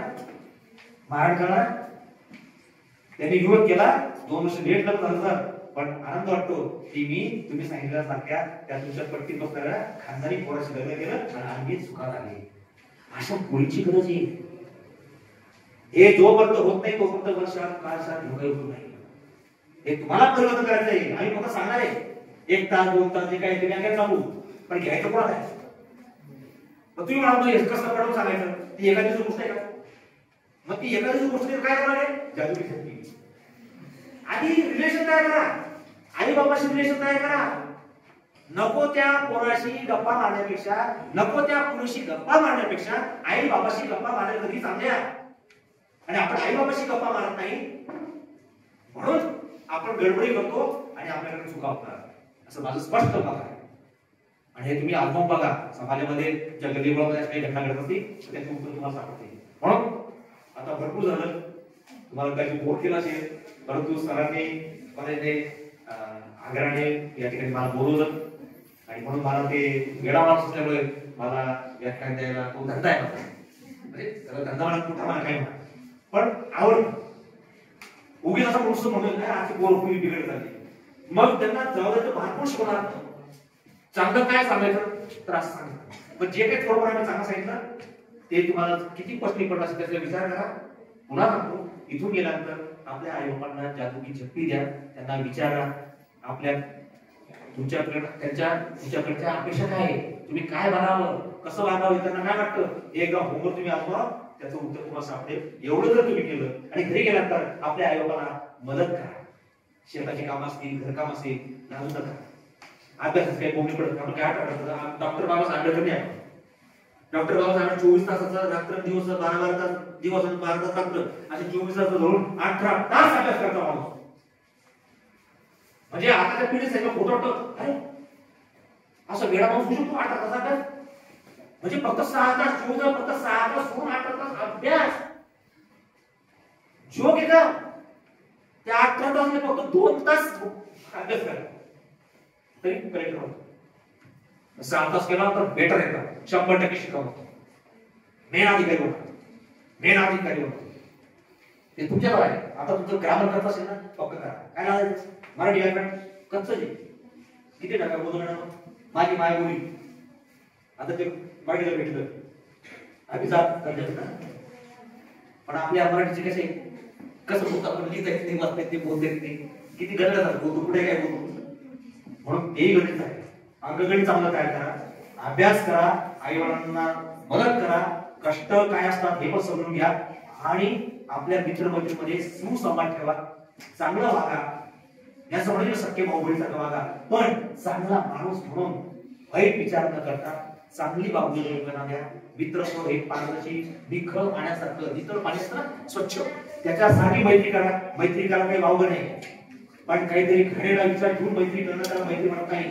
मारहाण करणार. त्यांनी विरोध केला 2 वर्ष लेट लग्न झालं सर पण आनंद वाटतो की मी तुम्ही सांगितल्यासारख्या त्या तुमच्या पट्टीत बसणाऱ्या खानदानी पोराशी लग्न केलं आणि आम्ही सुखात आले. अशा पोळीची गरज आहे. हे जोपर्यंत होत नाही तोपर्यंत वर्षात काळात धोका येऊ नाही. हे तुम्हाला परिवर्तन करायचं आहे. आम्ही फक्त सांगणार आहे 1 तास 2 तास जे काय ते काय सांगू पण घ्यायचं कोणा आहे. मग तुम्ही म्हणा हे कसं पडून सांगायचं ती एखादी गोष्ट आहे का. मग ती एखादी गोष्ट काय करणार आहे जादुई शक्ती. आधी रिलेशन तयार करा आई बाबाशी रिलेशन तयार करा. नको त्या पोराशी गप्पा मारण्यापेक्षा नको त्या पुरुषी गप्पा मारण्यापेक्षा आई बाबाशी गप्पा मारण्या कधी चांगल्या. आणि आपण आई बाबाशी गप्पा मारत नाही म्हणून आपण गडबडी करतो आणि आपल्याकडे चुका होतात असं माझं स्पष्ट मत आहे. आणि हे तुम्ही आजमावून बघा समाजामध्ये ज्या गल्लीबोळामध्ये काही घटना घडत असतील त्याची उत्तर तुम्हाला सापडते. म्हणून आता भरपूर झालं तुम्हाला काही बोट केला असेल परंतु सरांनी कॉलेजने आग्रहाने या ठिकाणी मला बोलवलं आणि म्हणून मला ते वेळा माणूस असल्यामुळे मला व्याख्यान द्यायला तो धंदा आहे म्हणजे धंदा मला कुठं मला काय म्हणा पण आवड उगीच असा पुरुष म्हणून काय आजची पोर पूर्वी बिघडत झाली मग त्यांना जबाबदारीचं भानपूर शिकवणार. चांगलं काय सांगायचं त्रास सांगितलं पण जे काही थोडंफार आम्ही चांगलं सांगितलं ते तुम्हाला किती पटली पडत असेल त्याचा विचार करा. पुन्हा सांगतो इथून गेल्यानंतर आपल्या आई बाबांना जादुई शक्ती द्या. त्यांना विचारा आपल्या तुमच्याकडच्या अपेक्षा काय आहे तुम्ही काय बनावं कसं वागावं त्यांना काय वाटतं एकदा होमवर्क तुम्ही आजवा त्याचं उत्तर तुम्हाला सापडेल. एवढं जर तुम्ही केलं आणि घरी गेल्यानंतर आपल्या आई बाबांना मदत करा. शेताची काम असतील घरकाम असेल लागू नका. अभ्यासात काही बोंबली पडत आपण काय आठवतं डॉक्टर बाबासाहेब आंबेडकर नाही डॉक्टर बाबासाहेब 24 तासाचा रात्र दिवस 12 तास दिवस आणि 12 तास रात्र असे 24 तास धरून 18 तास अभ्यास करता माणूस. म्हणजे आताच्या पिढीसाठी फोटो वाटतो अरे असं वेळा माणूस होऊ शकतो 18 तास अभ्यास म्हणजे फक्त 6 तास फक्त 6 तास सोडून 18 तास अभ्यास जोक आहे का. त्या 18 तास फक्त 2 तास अभ्यास करा तरी करेक्ट होतं. 6 तास केला तर बेटर येतात 100% शिकवतो. मेन अधिकारी होता ते तुमच्यावर आहे. आता तुमचं ग्रामर करत असेल ना पक्क करा. काय लावायचं मराठी व्याकरण कच्चं जे किती टाका बोलणार माझी माय बोली आता ते मराठीला भेटलं अभिजात दर्जाचं ना पण आपल्या मराठीचे कसे कसं बोलतो आपण लिहिता येत नाही, वाचता येत नाही, बोलता येत नाही, किती गणितात बोलतो, कुठे काय बोलतो. म्हणून तेही गणित आहे. अंकगणित चांगलं तयार करा, अभ्यास करा, आई वडिलांना मदत करा, कष्ट काय असतात हे पण समजून घ्या आणि आपल्या मित्रमैत्रीमध्ये सुसंवाद ठेवा, चांगलं वागा. या समोर सख्य भाऊ बहिणीसारखं वागा, पण चांगला माणूस म्हणून वाईट विचार न करता चांगली वागणूक लोकांना द्या. मित्रत्व हे पाण्याची निखळ पाण्यासारखं, नितळ पाणी असतं ना स्वच्छ, त्याच्यासाठी मैत्री करा. मैत्री करा काही वावगं नाही, पण काहीतरी घडेला विचार घेऊन मैत्री करणं त्याला मैत्री म्हणत नाही.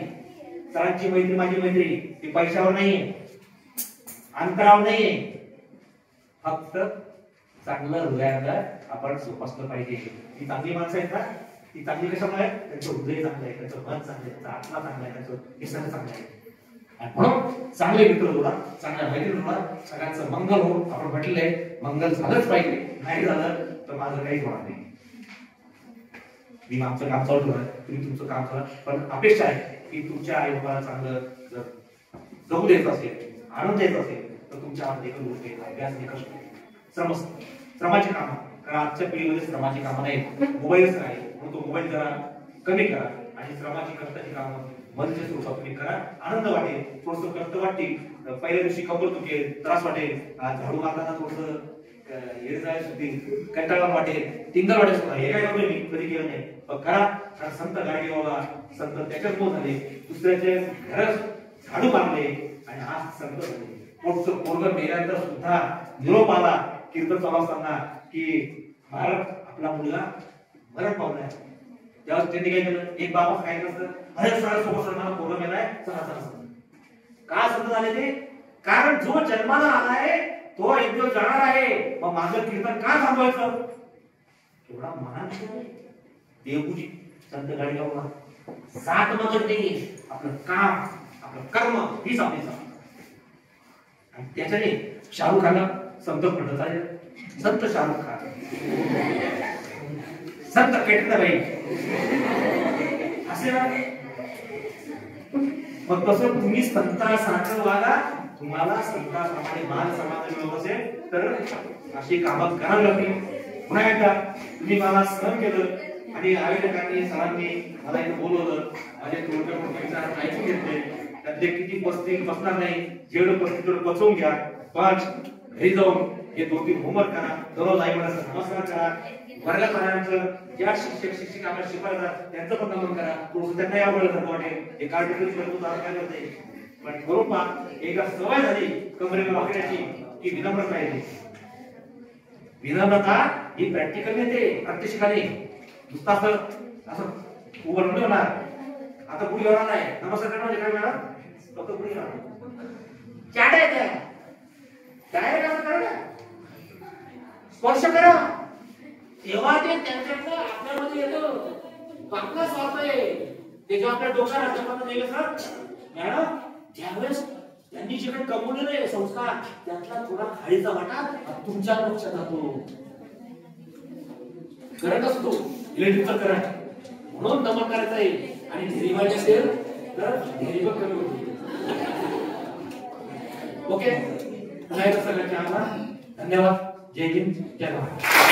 सरांची मैत्री माझी मैत्री ती पैशावर नाहीये, अंतरावर नाहीये, फक्त चांगलं हृदयाला आपण जोपासलं पाहिजे. ती चांगली माणसं आहेत ना, ती चांगली कशामुळे त्यांचं हृदय चांगलं आहे, त्यांचं मन चांगलं आहे, त्यांचा आत्मा चांगला आहे, त्यांचं निसर्ग चांगलं आहे. म्हणून चांगले मित्र जोडा, चांगल्या मैत्री जोडा, सगळ्यांचं मंगल हो. आपण म्हटलेलं आहे मंगल झालंच पाहिजे, नाही झालं तर माझं काहीच होणार नाही. मी आमचं काम चालू ठेवलं, तुम्ही तुमचं काम करा, पण अपेक्षा आहे की तुमच्या आई बाबाला चांगलं जर जगू द्यायचं असेल, आनंद द्यायचा असेल तर तुमच्या हात देखील गोष्टी अभ्यास निकष श्रमाची कामं. कारण आजच्या पिढीमध्ये श्रमाची कामं नाही, मोबाईलच आहे. म्हणून तो मोबाईल जरा कमी करा आणि श्रमाची कष्टाची कामं मधल्या स्वरूपात तुम्ही करा. आनंद वाटेल, थोडस कष्ट वाटतील, पहिल्या दिवशी कंबर दुखेल, त्रास वाटेल, झाडू मारताना थोडस कंटाळा वाटेल, टिंगल वाटेल सुद्धा. हे काय करतोय मी कधी केलं नाही, पण करा. कारण संत गाडगेबाबा संत त्याच्यात मोठ झाले, दुसऱ्याचे घरात झाडू मारले आणि आज संत झाले. पोटचं पोरगं मेल्यानंतर सुद्धा निरोप आला कीर्तन चालू असताना की महाराज आपला मुलगा मरण पावलाय. तेव्हा त्यांनी काय केलं, एक बाबा काय करतं, अरे सगळ्या सोबत मला पोरगं मेलाय, चला चला. का संत झाले ते? कारण जो जन्माला आलाय तो एक दिवस जाणार आहे, मग माझं कीर्तन का थांबवायचं? एवढा महान देवपूजी संत गाडगेबाबा. सात मगज नाही, आपलं काम, आपलं कर्म हीच आपली साथ. आणि त्याच्याने शाहरुख खानला संत म्हणत आहे, संत शाहरुख खान, संत केटनाबाई असे ना. मग तसं तुम्ही संतासारखं वागा, तुम्हाला संताप्रमाणे मान समाधान मिळत असेल तर अशी कामं करावी लागतील. पुन्हा एकदा तुम्ही मला सहन केलं आणि आयोजकांनी सरांनी मला इथं बोलवलं, माझे थोडक्या विचार ऐकून घेतले. त्यातले किती बसतील बसणार नाही, जेवढं बसतील तेवढं पचवून घ्या. पण घरी जाऊन हे 2-3 होमवर्क करा, दररोज आई वडिलांचा नमस्कार करा, वर्गात आल्यानंतर ज्या शिक्षक शिक्षिका आपल्याला शिकवतात त्यांचं पण नमन करा. थोडंसं त्यांनाही आवडलं वाटेल, हे कार्ड काय करते. पण करून पहा, एकदा सवय झाली कमरेला वाकण्याची की विनम्रता येते. विनम्रता ही प्रॅक्टिकल येते, प्रात्यक्षिकाने. नुसतं असं उभं नाही होणार. आता पुढे होणार नाही, नमस्कार करणार काय मिळणार, फक्त पुढे स्पर्श करा, तेव्हा ते त्यांच्याकडे आपल्यामध्ये येतं. आपला स्वार्थ आहे ते, जो आपल्या डोक्याला हातापासून दिले सर मॅडम, त्यावेळेस त्यांनी जे काही कमवलेले संस्कार त्यातला थोडा खाळीचा वाटा तुमच्या लक्षात जातो. करंट असतो इलेक्ट्रिकचा करंट, म्हणून नमन करायचं आहे. आणि ढेरी वाढली असेल तर ढेरी पण कमी होती. ओके, पुन्हा एकदा सगळ्यांचे आभार, धन्यवाद. जय हिंद, जय भारत.